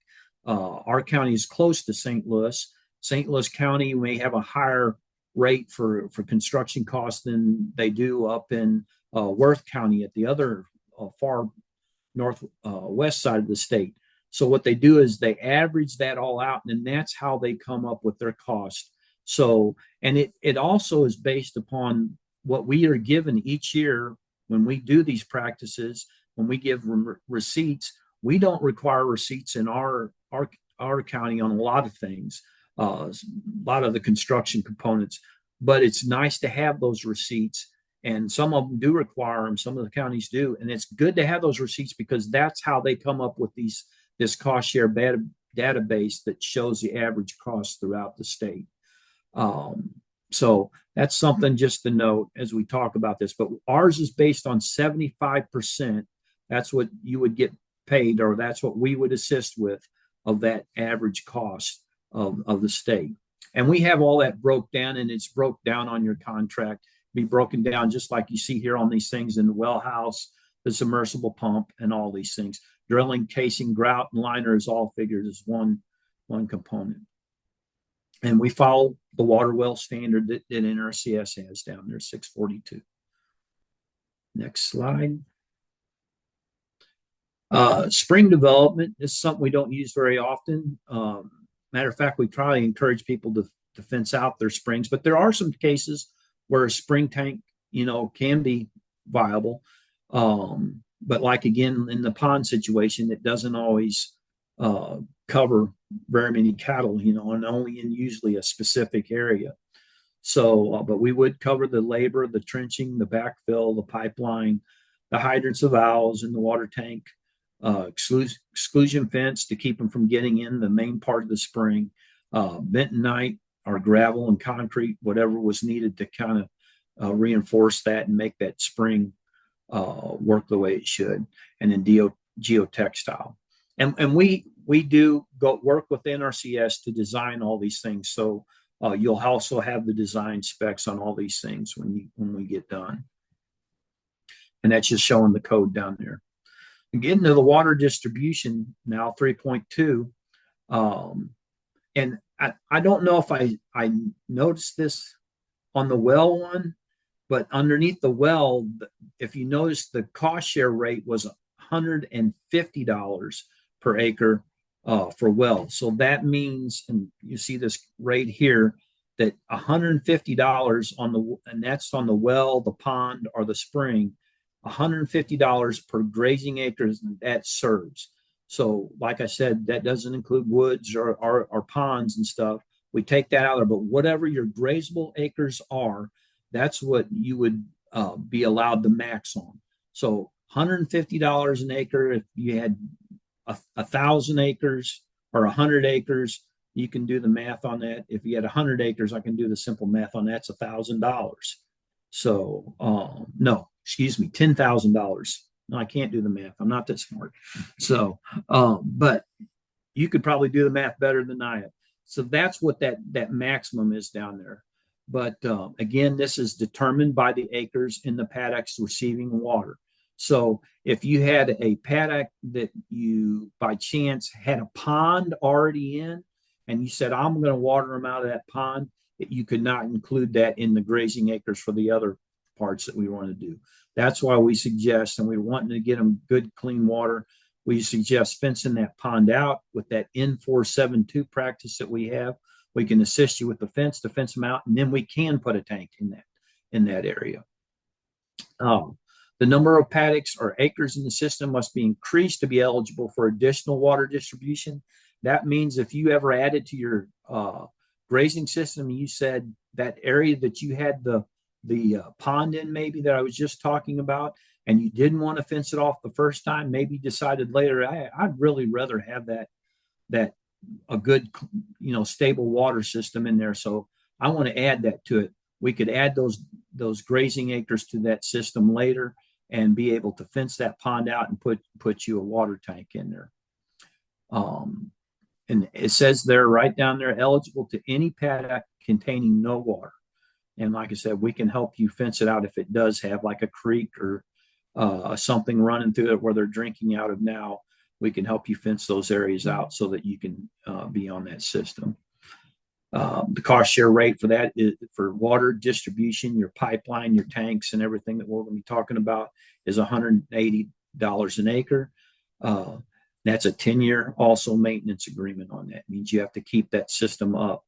our county is close to St. Louis. St. Louis County may have a higher rate for construction costs than they do up in Worth County at the other far northwest side of the state. So what they do is they average that all out, and that's how they come up with their cost. So, and it also is based upon what we are given each year when we do these practices. When we give receipts, we don't require receipts in our county on a lot of things, a lot of the construction components, but it's nice to have those receipts. And some of them do require them, some of the counties do. And it's good to have those receipts because that's how they come up with this cost share database that shows the average cost throughout the state. So that's something just to note as we talk about this. But ours is based on 75%. That's what you would get paid, or that's what we would assist with, of that average cost of the state. And we have all that broke down, and it's broke down on your contract, be broken down just like you see here on these things in the well house, the submersible pump, and all these things. Drilling, casing, grout, and liner is all figured as one component. And we follow the water well standard that NRCS has down there, 642. Next slide. Spring development is something we don't use very often. Matter of fact, we try to encourage people to fence out their springs, but there are some cases where a spring tank, can be viable. But like, again, in the pond situation, it doesn't always cover very many cattle, and only in usually a specific area. So, but we would cover the labor, the trenching, the backfill, the pipeline, the hydrants, the valves, and the water tank, exclusion fence to keep them from getting in the main part of the spring, bentonite or gravel and concrete, whatever was needed to kind of reinforce that and make that spring work the way it should, and then geotextile. And we do go work with NRCS to design all these things. So you'll also have the design specs on all these things when we get done. And that's just showing the code down there. And getting to the water distribution now, 3.2. And I don't know if I noticed this on the well one, but underneath the well, if you notice, the cost share rate was $150 per acre for well. So that means, and you see this right here, that $150 and that's on the well, the pond, or the spring, $150 per grazing acres that serves. So, like I said, that doesn't include woods or ponds and stuff. We take that out of there, but whatever your grazable acres are, that's what you would be allowed the max on. So $150 an acre. If you had 1,000 acres or 100 acres, you can do the math on that. If you had 100 acres, I can do the simple math on that's $1,000. So no, excuse me, $10,000. No, I can't do the math. I'm not that smart. So, but you could probably do the math better than I have. So that's what that maximum is down there. But again, this is determined by the acres in the paddocks receiving water. So if you had a paddock that you by chance had a pond already in, and you said, I'm going to water them out of that pond, you could not include that in the grazing acres for the other parts that we want to do. That's why we suggest, and we're wanting to get them good, clean water, we suggest fencing that pond out with that N472 practice that we have. We can assist you with the fence to fence them out, and then we can put a tank in that area. The number of paddocks or acres in the system must be increased to be eligible for additional water distribution. That means if you ever added to your grazing system, you said that area that you had the pond in, maybe that I was just talking about, and you didn't want to fence it off the first time, maybe decided later, I'd really rather have that a good, stable water system in there. So I want to add that to it. We could add those grazing acres to that system later and be able to fence that pond out and put you a water tank in there. And it says there, right down there, eligible to any paddock containing no water. And like I said, we can help you fence it out if it does have like a creek or something running through it where they're drinking out of now. We can help you fence those areas out so that you can be on that system. The cost share rate for that is for water distribution, your pipeline, your tanks, and everything that we're going to be talking about is $180 an acre. That's a 10-year also maintenance agreement on that. It means you have to keep that system up.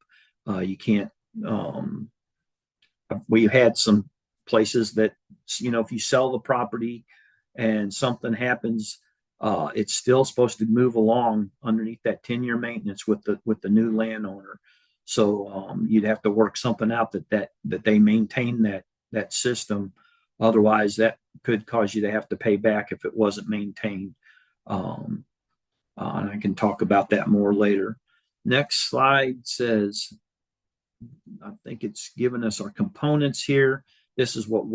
You can't. We had some places that, if you sell the property and something happens, it's still supposed to move along underneath that 10-year maintenance with the new landowner. So you'd have to work something out that they maintain that system. Otherwise, that could cause you to have to pay back if it wasn't maintained. And I can talk about that more later. Next slide says, I think it's given us our components here. This is what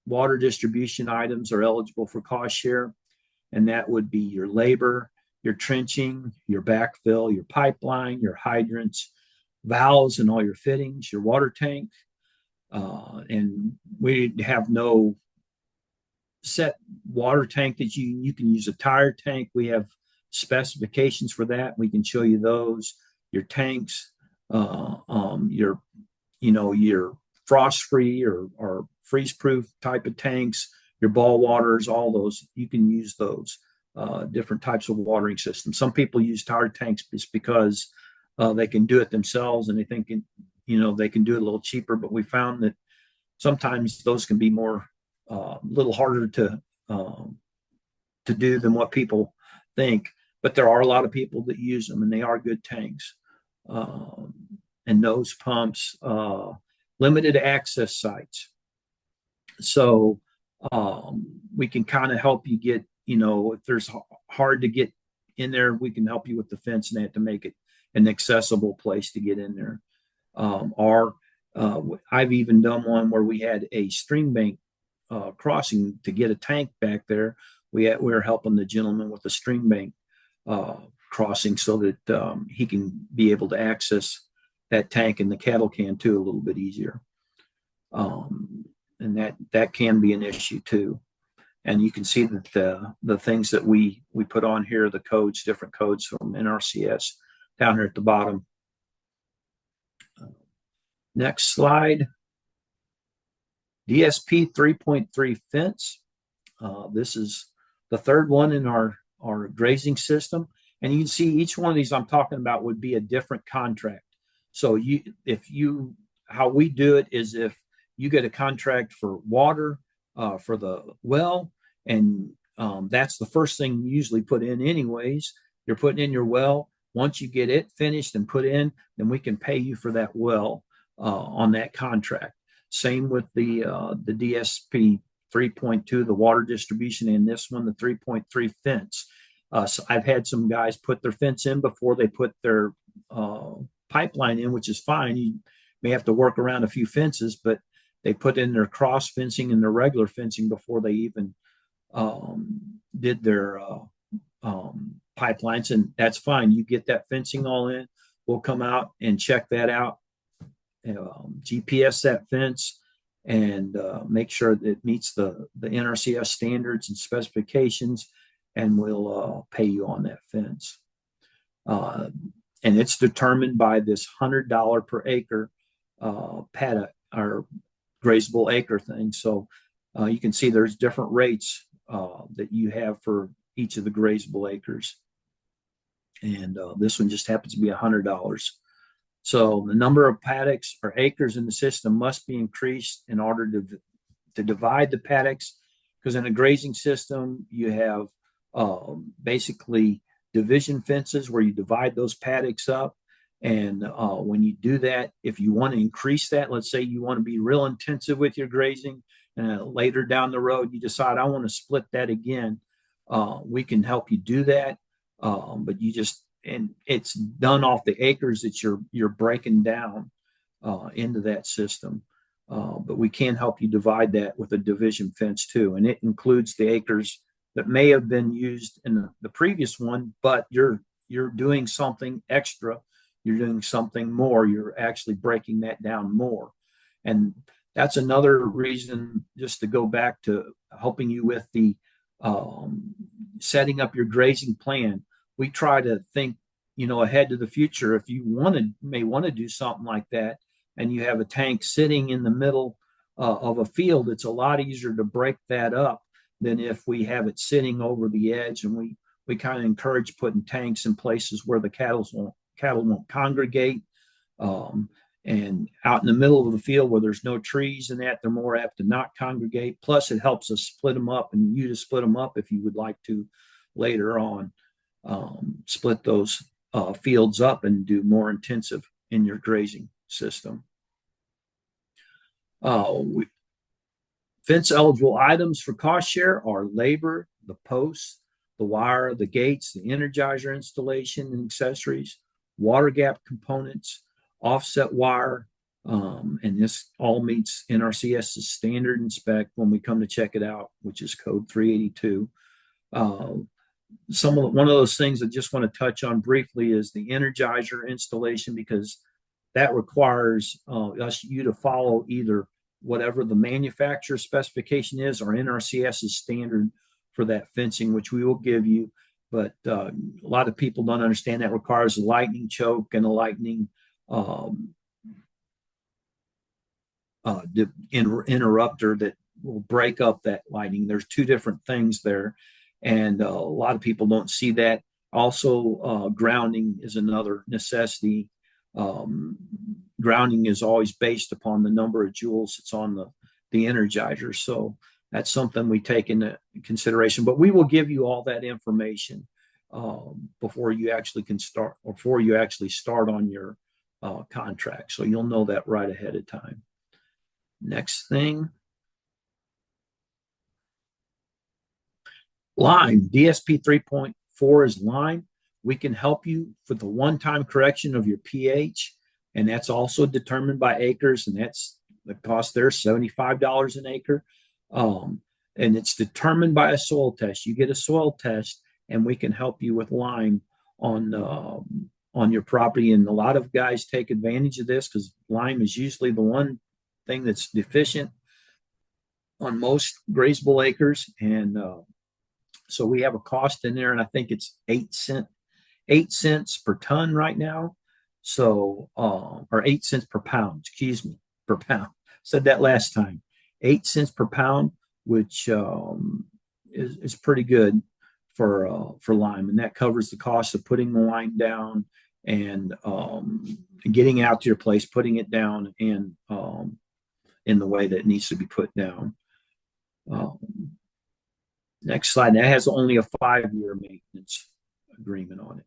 water distribution items are eligible for cost share. And that would be your labor, your trenching, your backfill, your pipeline, your hydrants, valves and all your fittings, your water tank. And we have no set water tank that you can use a tire tank. We have specifications for that. We can show you those. Your tanks, your frost-free or freeze-proof type of tanks, your ball waters, all those, you can use those different types of watering systems. Some people use tire tanks just because they can do it themselves and they think, they can do it a little cheaper, but we found that sometimes those can be a little harder to do than what people think. But there are a lot of people that use them, and they are good tanks. And nose pumps, limited access sites. So we can kind of help you get, if there's hard to get in there, we can help you with the fence net to make it an accessible place to get in there. I've even done one where we had a stream bank crossing to get a tank back there. We were helping the gentleman with the stream bank crossing so that he can be able to access that tank, and the cattle can too a little bit easier. And that can be an issue too. And you can see that the things that we put on here, the codes, different codes from NRCS down here at the bottom. Next slide. DSP 3.3 fence. This is the third one in our grazing system. And you can see each one of these I'm talking about would be a different contract. So how we do it is if you get a contract for water for the well, and that's the first thing you usually put in anyways. You're putting in your well. Once you get it finished and put in, then we can pay you for that well on that contract. Same with the DSP 3.2, the water distribution, and this one, the 3.3 fence. So I've had some guys put their fence in before they put their pipeline in, which is fine. You may have to work around a few fences, but they put in their cross fencing and their regular fencing before they even did their pipelines, and that's fine. You get that fencing all in. We'll come out and check that out, GPS that fence, and make sure that it meets the NRCS standards and specifications, and we'll pay you on that fence. And it's determined by this $100 per acre paddock or grazable acre thing. So you can see there's different rates that you have for each of the grazable acres. And this one just happens to be $100. So the number of paddocks or acres in the system must be increased in order to divide the paddocks, because in a grazing system, you have basically division fences where you divide those paddocks up. And when you do that, if you want to increase that, let's say you want to be real intensive with your grazing, and later down the road, you decide, I want to split that again, we can help you do that. But and it's done off the acres that you're breaking down into that system. But we can help you divide that with a division fence too. And it includes the acres that may have been used in the previous one, but you're doing something extra. You're doing something more. You're actually breaking that down more. And that's another reason, just to go back to helping you with the setting up your grazing plan. We try to think, ahead to the future. If you may want to do something like that, and you have a tank sitting in the middle of a field, it's a lot easier to break that up than if we have it sitting over the edge. And we kind of encourage putting tanks in places where the cattle won't congregate, and out in the middle of the field where there's no trees and that, they're more apt to not congregate. Plus, it helps us split them up, and you to split them up if you would like to later on split those fields up and do more intensive in your grazing system. Fence eligible items for cost share are labor, the posts, the wire, the gates, the energizer installation and accessories, water gap components, offset wire, and this all meets NRCS's standard and spec when we come to check it out, which is code 382. One of those things I just want to touch on briefly is the energizer installation, because that requires you to follow either whatever the manufacturer specification is or NRCS's standard for that fencing, which we will give you. But a lot of people don't understand that requires a lightning choke and a lightning interrupter that will break up that lightning. There's two different things there, and a lot of people don't see that. Also, grounding is another necessity. Grounding is always based upon the number of joules that's on the energizer. So that's something we take into consideration. But we will give you all that information before you actually start on your contract. So you'll know that right ahead of time. Next thing. Lime, DSP 3.4 is lime. We can help you for the one-time correction of your pH, and that's also determined by acres, and that's the cost there, $75 an acre. And it's determined by a soil test. You get a soil test, and we can help you with lime on your property. And a lot of guys take advantage of this because lime is usually the one thing that's deficient on most grazable acres. And so we have a cost in there, and I think it's 8 cents per ton right now. So, or 8 cents per pound, excuse me, per pound. Said that last time. 8 cents per pound, which is pretty good for lime, and that covers the cost of putting the lime down and getting out to your place, putting it down, and in the way that it needs to be put down. Next slide. That has only a 5-year maintenance agreement on it.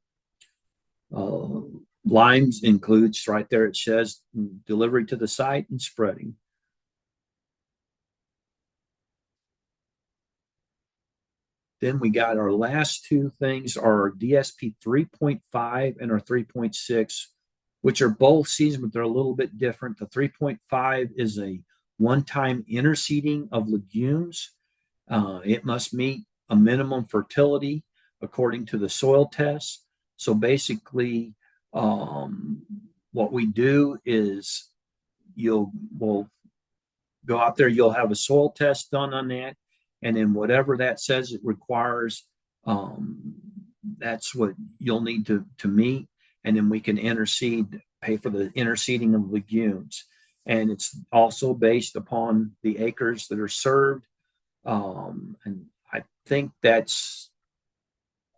Limes includes right there, it says delivery to the site and spreading. Then we got our last two things, our DSP 3.5 and our 3.6, which are both seasoned, but they're a little bit different. The 3.5 is a one-time interseeding of legumes. It must meet a minimum fertility according to the soil test. So basically, what we do is we'll go out there, you'll have a soil test done on that, and then whatever that says it requires, that's what you'll need to meet, and then we can pay for the interseeding of legumes. And it's also based upon the acres that are served. And I think that's,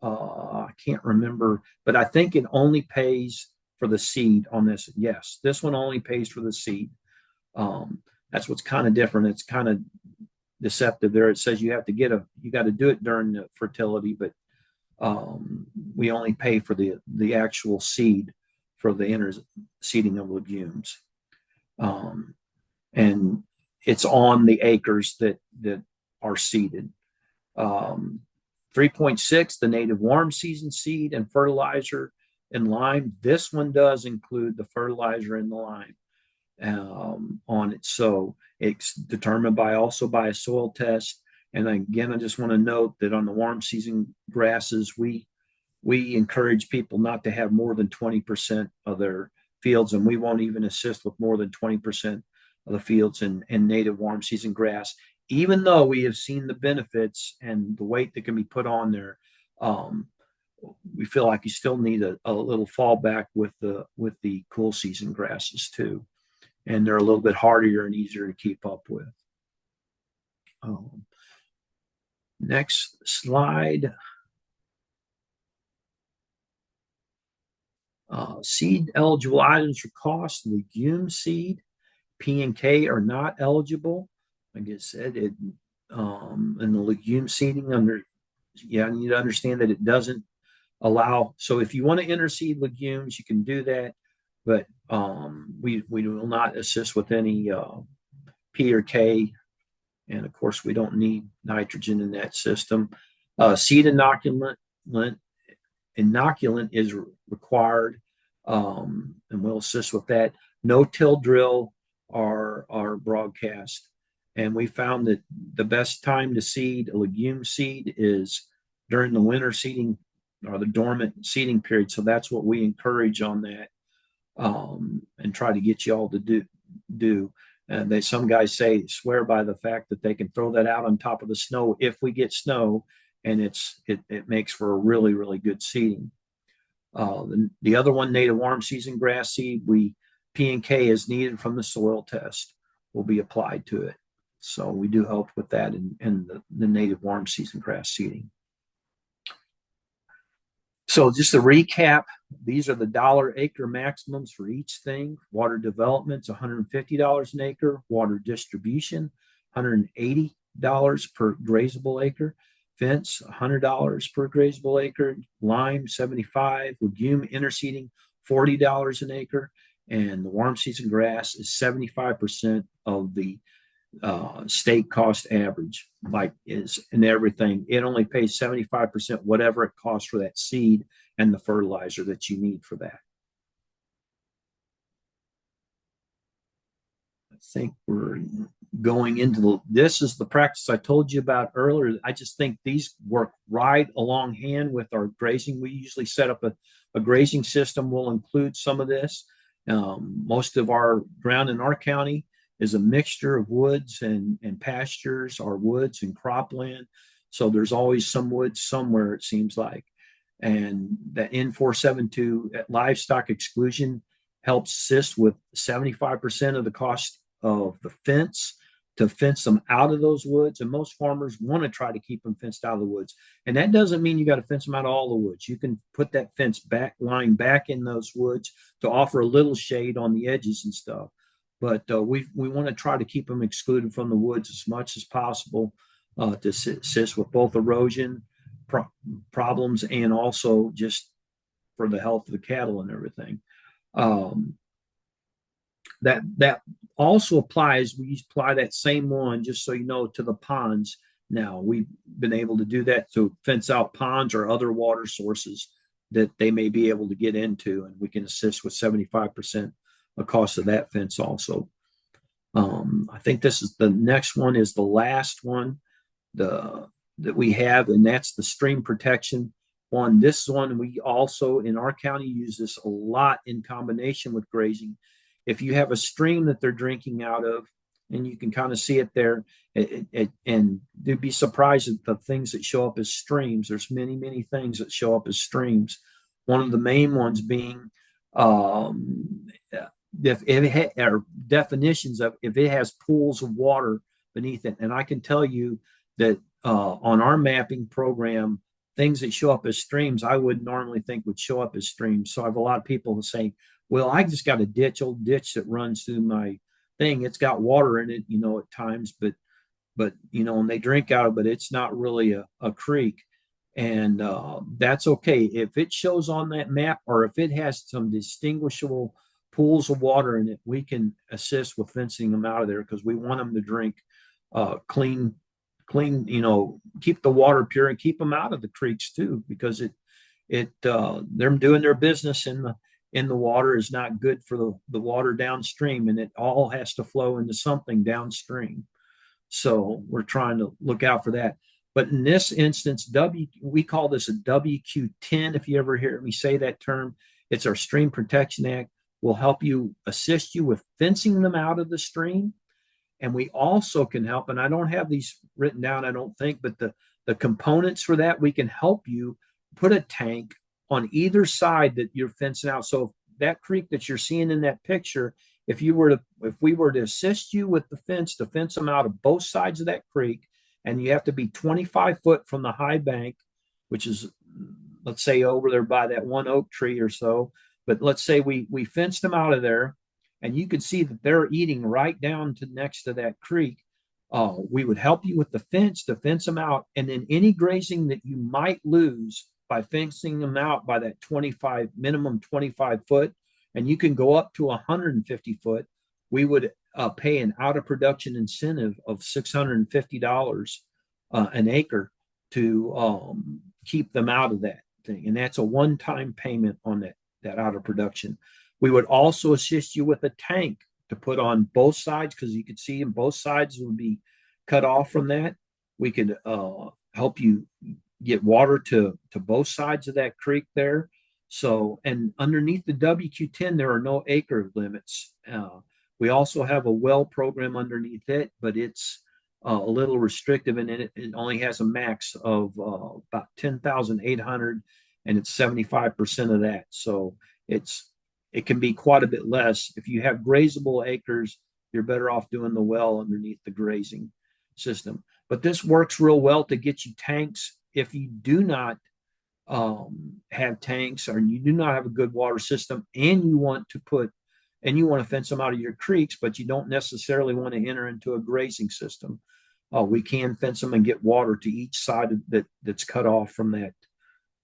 I can't remember, but I think it only pays for the seed on this. Yes, this one only pays for the seed. That's what's kind of different. It's kind of deceptive there. It says you got to do it during the fertility, but we only pay for the actual seed for the interseeding of legumes. And it's on the acres that are seeded. 3.6, the native warm season seed and fertilizer and lime. This one does include the fertilizer and the lime on it. So it's determined also by a soil test. And again, I just want to note that on the warm season grasses, we encourage people not to have more than 20% of their fields, and we won't even assist with more than 20% of the fields in native warm season grass, even though we have seen the benefits and the weight that can be put on there. We feel like you still need a little fallback with the cool season grasses too, and they're a little bit harder and easier to keep up with. Next slide. Seed eligible items for cost: legume seed, P and K are not eligible. Like I said, in the legume seeding you need to understand that it doesn't allow. So if you want to interseed legumes, you can do that, but we will not assist with any P or K, and of course we don't need nitrogen in that system. Seed inoculant is required, and we'll assist with that. No-till drill are broadcast. And we found that the best time to seed a legume seed is during the winter seeding or the dormant seeding period. So that's what we encourage on that, and try to get you all to do. And some guys swear by the fact that they can throw that out on top of the snow if we get snow, and it makes for a really, really good seeding. The other one, native warm season grass seed, P and K is needed from the soil test will be applied to it. So we do help with that in the native warm season grass seeding. So just to recap, these are the $acre maximums for each thing. Water development's $150 an acre. Water distribution, $180 per grazable acre. Fence, $100 per grazable acre. Lime, $75. Legume interseeding, $40 an acre. And the warm season grass is 75% of the state cost average, like is in everything. It only pays 75% whatever it costs for that seed and the fertilizer that you need for that. I think we're going into this is the practice I told you about earlier. I just think these work right along hand with our grazing. We usually set up a grazing system. Will include some of this. Most of our ground in our county is a mixture of woods and pastures, or woods and cropland. So there's always some woods somewhere, it seems like. And that N472 livestock exclusion helps assist with 75% of the cost of the fence to fence them out of those woods. And most farmers want to try to keep them fenced out of the woods. And that doesn't mean you got to fence them out of all the woods. You can put that fence line back in those woods to offer a little shade on the edges and stuff. But we want to try to keep them excluded from the woods as much as possible to assist with both erosion problems and also just for the health of the cattle and everything. That also applies. We apply that same one, just so you know, to the ponds. Now we've been able to do that to fence out ponds or other water sources that they may be able to get into, and we can assist with 75% the cost of that fence also. I think this is the next one is the last one that we have, and that's the stream protection one. This one we also in our county use this a lot in combination with grazing. If you have a stream that they're drinking out of, and you can kind of see it there, and you'd be surprised at the things that show up as streams. There's many, many things that show up as streams. One of the main ones being if it or definitions of if it has pools of water beneath it. And I can tell you that on our mapping program, things that show up as streams, I would normally think would show up as streams. So I have a lot of people who say, well, I just got a old ditch that runs through my thing. It's got water in it, at times, but and they drink out of it, but it's not really a creek. And that's okay. If it shows on that map, or if it has some distinguishable pools of water in it, we can assist with fencing them out of there, because we want them to drink clean, keep the water pure and keep them out of the creeks too, because they're doing their business in the water is not good for the water downstream, and it all has to flow into something downstream. So we're trying to look out for that. But in this instance, we call this a WQ10. If you ever hear me say that term, it's our Stream Protection Act. Will help you, assist you with fencing them out of the stream. And we also can help, and I don't have these written down, I don't think, but the components for that, we can help you put a tank on either side that you're fencing out. So that creek that you're seeing in that picture, if we were to assist you with the fence to fence them out of both sides of that creek, and you have to be 25 foot from the high bank, which is, let's say, over there by that one oak tree or so. But let's say we fenced them out of there, and you could see that they're eating right down to next to that creek. We would help you with the fence to fence them out, and then any grazing that you might lose by fencing them out by that minimum 25 foot, and you can go up to 150 foot, we would pay an out of production incentive of $650 an acre to keep them out of that thing. And that's a one-time payment on that out of production. We would also assist you with a tank to put on both sides, because you could see both sides would be cut off from that. We could help you get water to both sides of that creek there. So, and underneath the WQ10, there are no acre limits. We also have a well program underneath it, but it's a little restrictive, and it only has a max of about 10,800, and it's 75% of that. So it can be quite a bit less. If you have grazable acres, you're better off doing the well underneath the grazing system. But this works real well to get you tanks. If you do not have tanks, or you do not have a good water system, and you want to fence them out of your creeks, but you don't necessarily want to enter into a grazing system, we can fence them and get water to each side that's cut off from that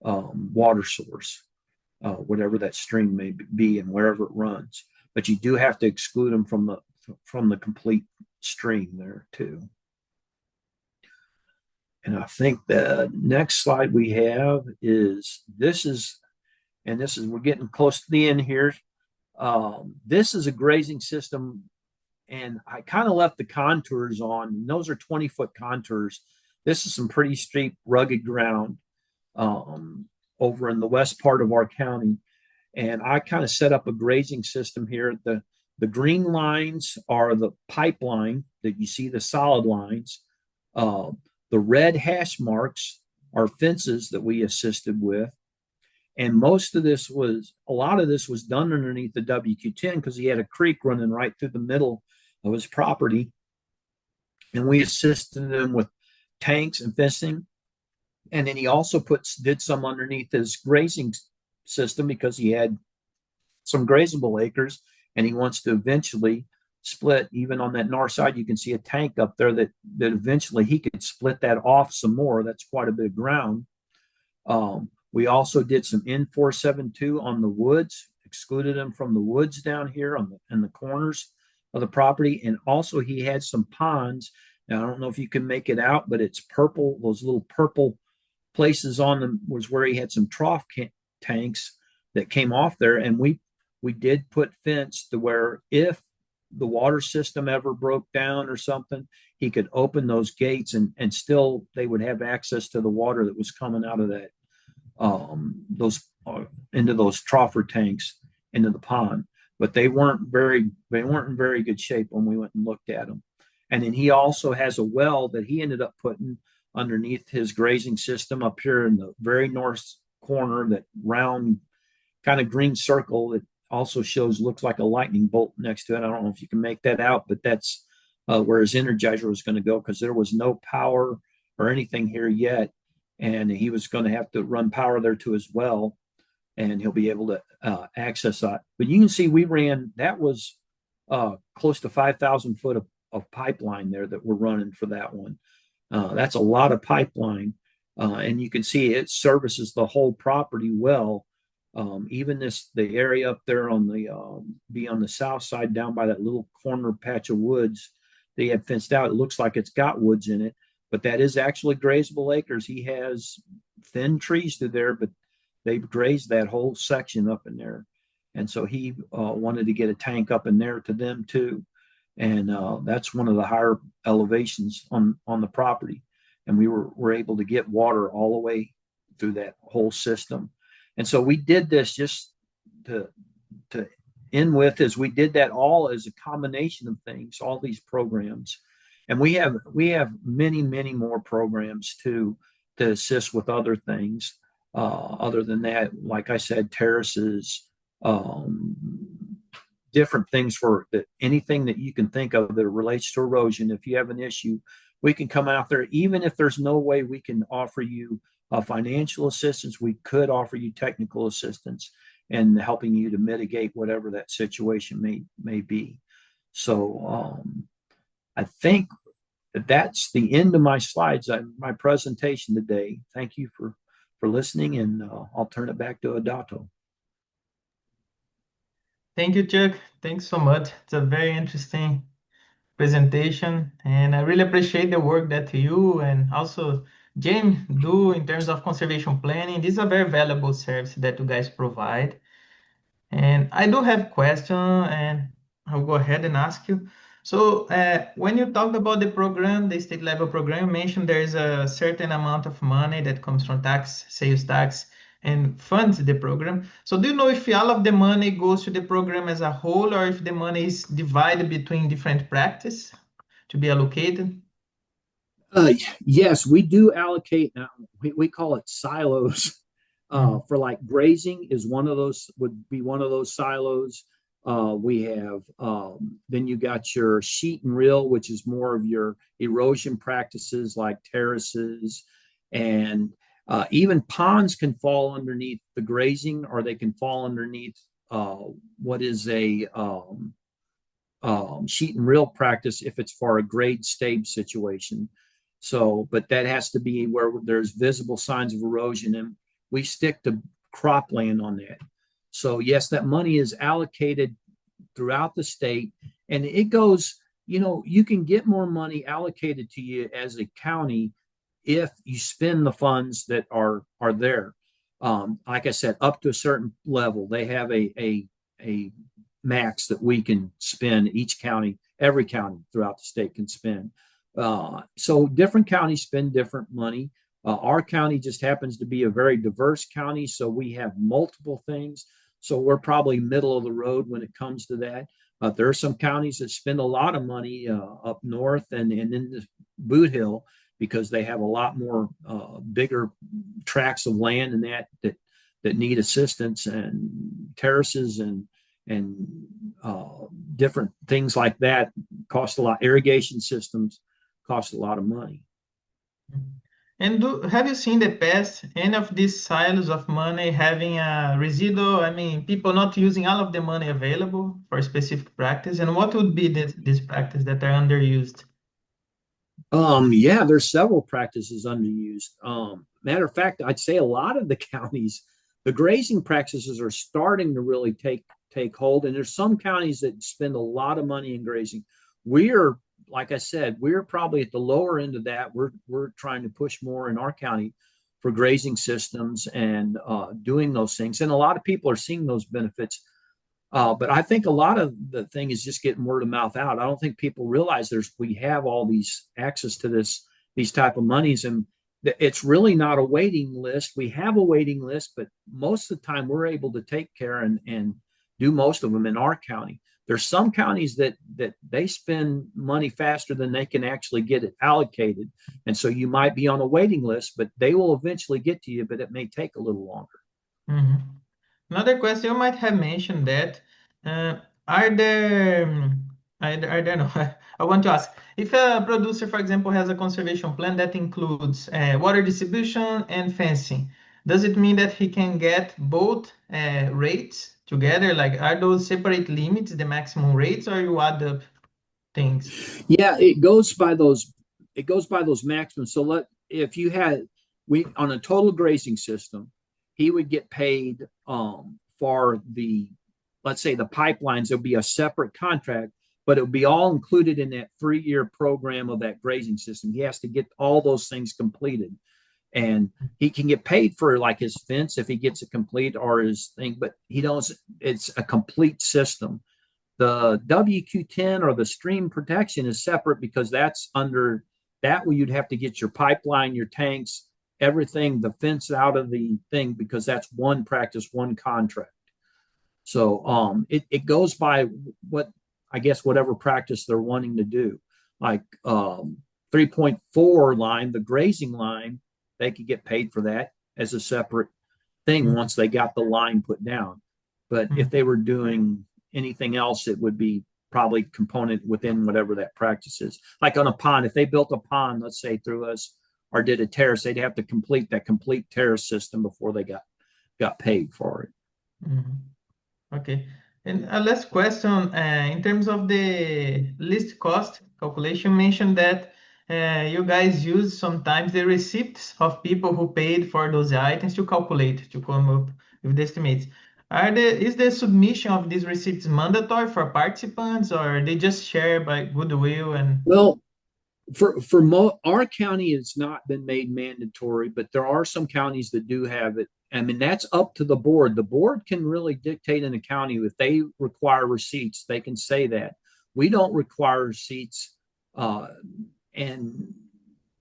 water source, whatever that stream may be and wherever it runs. But you do have to exclude them from the complete stream there too. And I think the next slide we have is we're getting close to the end here. This is a grazing system, and I kind of left the contours on, and those are 20-foot contours. This is some pretty steep, rugged ground over in the west part of our county. And I kind of set up a grazing system here. The green lines are the pipeline that you see, the solid lines. The red hash marks are fences that we assisted with. And a lot of this was done underneath the WQ10 because he had a creek running right through the middle of his property. And we assisted him with tanks and fencing. And then he also did some underneath his grazing system because he had some grazable acres, and he wants to eventually split. Even on that north side, you can see a tank up there that eventually he could split that off some more. That's quite a bit of ground. We also did some N472 on the woods, excluded them from the woods down here in the corners of the property. And also he had some ponds. Now, I don't know if you can make it out, but it's purple. Those little purple places on them was where he had some trough tanks that came off there. And we did put fence to where if the water system ever broke down or something, he could open those gates and still they would have access to the water that was coming out of that into those troffer tanks into the pond. But they weren't in very good shape when we went and looked at them. And then he also has a well that he ended up putting underneath his grazing system up here in the very north corner, that round kind of green circle that also looks like a lightning bolt next to it. I don't know if you can make that out, but that's where his Energizer was going to go, because there was no power or anything here yet. And he was going to have to run power there to his well, and he'll be able to access that. But you can see that was close to 5,000 foot of pipeline there that we're running for that one. That's a lot of pipeline. And you can see it services the whole property well. Even the area up there on the south side, down by that little corner patch of woods they had fenced out, it looks like it's got woods in it, but that is actually grazable acres. He has thin trees through there, but they've grazed that whole section up in there. And so he wanted to get a tank up in there to them too. And that's one of the higher elevations on the property. And we were able to get water all the way through that whole system. And so we did this just to end with, is we did that all as a combination of things, all these programs. And we have many, many more programs to assist with other things. Other than that, like I said, terraces, different things anything that you can think of that relates to erosion. If you have an issue, we can come out there. Even if there's no way we can offer you financial assistance, we could offer you technical assistance and helping you to mitigate whatever that situation may be. So I think that's the end of my slides, my presentation today. Thank you for listening, and I'll turn it back to Adato. Thank you, Chuck. Thanks so much. It's a very interesting presentation, and I really appreciate the work that you and also Jamie do in terms of conservation planning. This is a very valuable service that you guys provide. And I do have a question, and I'll go ahead and ask you. So when you talked about the program, the state level program, you mentioned there is a certain amount of money that comes from sales tax, and funds the program. So do you know if all of the money goes to the program as a whole, or if the money is divided between different practices to be allocated? Yes, we do allocate. We call it silos. For like grazing would be one of those silos. We have then you got your sheet and reel, which is more of your erosion practices like terraces, and even ponds can fall underneath the grazing, or they can fall underneath what is a sheet and reel practice if it's for a grade stage situation. So, but that has to be where there's visible signs of erosion, and we stick to cropland on that. So yes, that money is allocated throughout the state, and it goes, you can get more money allocated to you as a county if you spend the funds that are there. Like I said, up to a certain level, they have a max that we can spend. Every county throughout the state can spend. So different counties spend different money. Our county just happens to be a very diverse county, so we have multiple things. So we're probably middle of the road when it comes to that. There are some counties that spend a lot of money up north and in the Boot Hill, because they have a lot more bigger tracts of land and that that need assistance, and terraces and different things like that cost a lot. Irrigation systems cost a lot of money. And have you seen the past any of these silos of money having a residual? I mean, people not using all of the money available for a specific practice, and what would be these practices that are underused? Yeah, there's several practices underused. Matter of fact, I'd say a lot of the counties, the grazing practices are starting to really take hold. And there's some counties that spend a lot of money in grazing. We're, like I said, we're probably at the lower end of that. We're trying to push more in our county for grazing systems and doing those things. And a lot of people are seeing those benefits. But I think a lot of the thing is just getting word of mouth out. I don't think people realize we have all these access to these type of monies, and it's really not a waiting list. We have a waiting list, but most of the time we're able to take care and do most of them in our county. There's some counties that they spend money faster than they can actually get it allocated, and so you might be on a waiting list, but they will eventually get to you, but it may take a little longer. Mhm. Another question, you might have mentioned that. Uh, are there, I don't know, I want to ask, if a producer, for example, has a conservation plan that includes water distribution and fencing, does it mean that he can get both rates together? Like, are those separate limits, the maximum rates, or you add up things? Yeah, it goes by those. It goes by those maximums. So if you had we on a total grazing system, he would get paid for the, let's say, the pipelines. There'll be a separate contract, but it would be all included in that 3-year program of that grazing system. He has to get all those things completed, and he can get paid for like his fence if he gets it complete, or his thing. But he don't. It's a complete system. The WQ10 or the stream protection is separate because that's under that where you'd have to get your pipeline, your tanks, everything, the fence out of the thing, because that's one practice, one contract. So it goes by what, I guess, whatever practice they're wanting to do. Like 3.4 line, the grazing line, they could get paid for that as a separate thing once they got the line put down. But if they were doing anything else, it would be probably component within whatever that practice is. Like on a pond, if they built a pond, let's say through us, or did a terrace, they'd have to complete that complete terrace system before they got paid for it. Okay. And a last question, in terms of the least cost calculation, you mentioned that you guys use sometimes the receipts of people who paid for those items to calculate, to come up with the estimates. Is the submission of these receipts mandatory for participants, or they just share by goodwill and? Well, our county, it's not been made mandatory, but there are some counties that do have it. I mean, that's up to the board. The board can really dictate in the county if they require receipts. They can say that. We don't require receipts, and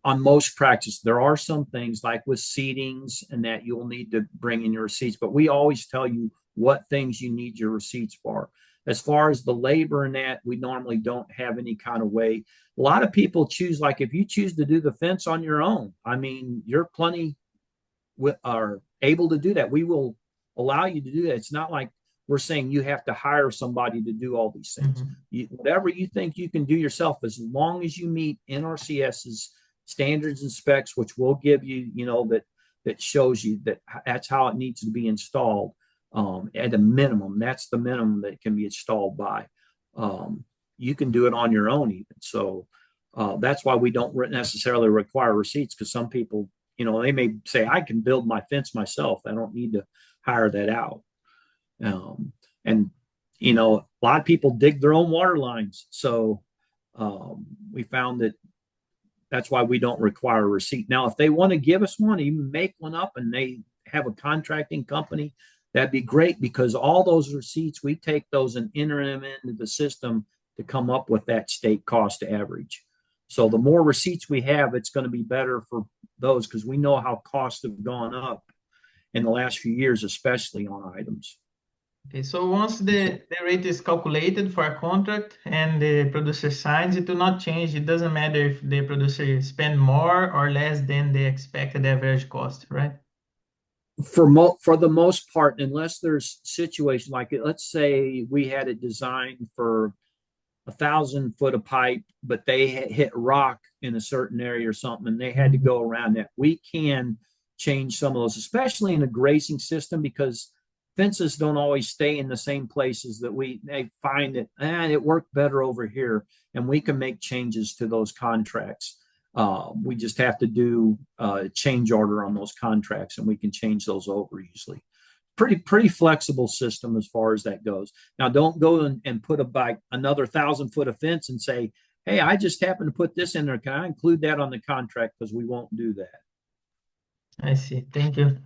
on most practice, there are some things like with seedings and that you'll need to bring in your receipts, but we always tell you what things you need your receipts for. As far as the labor and that, we normally don't have any kind of way. A lot of people choose, like if you choose to do the fence on your own, I mean, you're plenty are able to do that. We will allow you to do that. It's not like we're saying you have to hire somebody to do all these things. Whatever you think you can do yourself, as long as you meet NRCS's standards and specs, which we'll give you, that shows you that that's how it needs to be installed. At a minimum, that's the minimum that can be installed by. You can do it on your own even. So that's why we don't necessarily require receipts, because some people, they may say, I can build my fence myself. I don't need to hire that out. And a lot of people dig their own water lines. So we found that that's why we don't require a receipt. Now, if they want to give us one, even make one up, and they have a contracting company, that'd be great, because all those receipts, we take those and enter them into the system to come up with that state cost average. So the more receipts we have, it's going to be better for those, because we know how costs have gone up in the last few years, especially on items. Okay, so once the rate is calculated for a contract and the producer signs, it will not change. It doesn't matter if the producer spend more or less than the expected average cost, right? For the most part, unless there's situation like it, let's say we had it designed for 1,000 foot of pipe, but they hit rock in a certain area or something, and they had to go around that. We can change some of those, especially in a grazing system, because fences don't always stay in the same places that they find that it worked better over here, and we can make changes to those contracts. We just have to do a change order on those contracts, and we can change those over easily. Pretty flexible system as far as that goes. Now, don't go and put another 1,000 foot of fence and say, "Hey, I just happened to put this in there. Can I include that on the contract?" Because we won't do that. I see. Thank you.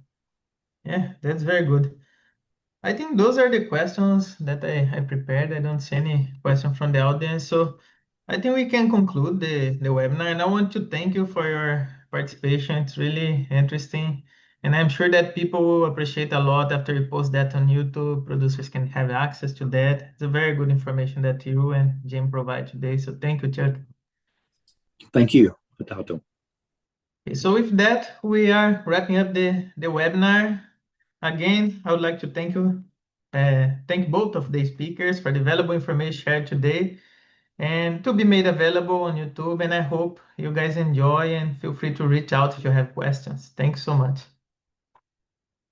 Yeah, that's very good. I think those are the questions that I prepared. I don't see any question from the audience. So I think we can conclude the webinar. And I want to thank you for your participation. It's really interesting. And I'm sure that people will appreciate a lot after you post that on YouTube. Producers can have access to that. It's a very good information that you and Jim provide today. So thank you, Chuck. Thank you, Adalto. Okay, so with that, we are wrapping up the webinar. Again, I would like to thank both of the speakers for the valuable information shared today and to be made available on YouTube. And I hope you guys enjoy and feel free to reach out if you have questions. Thanks so much.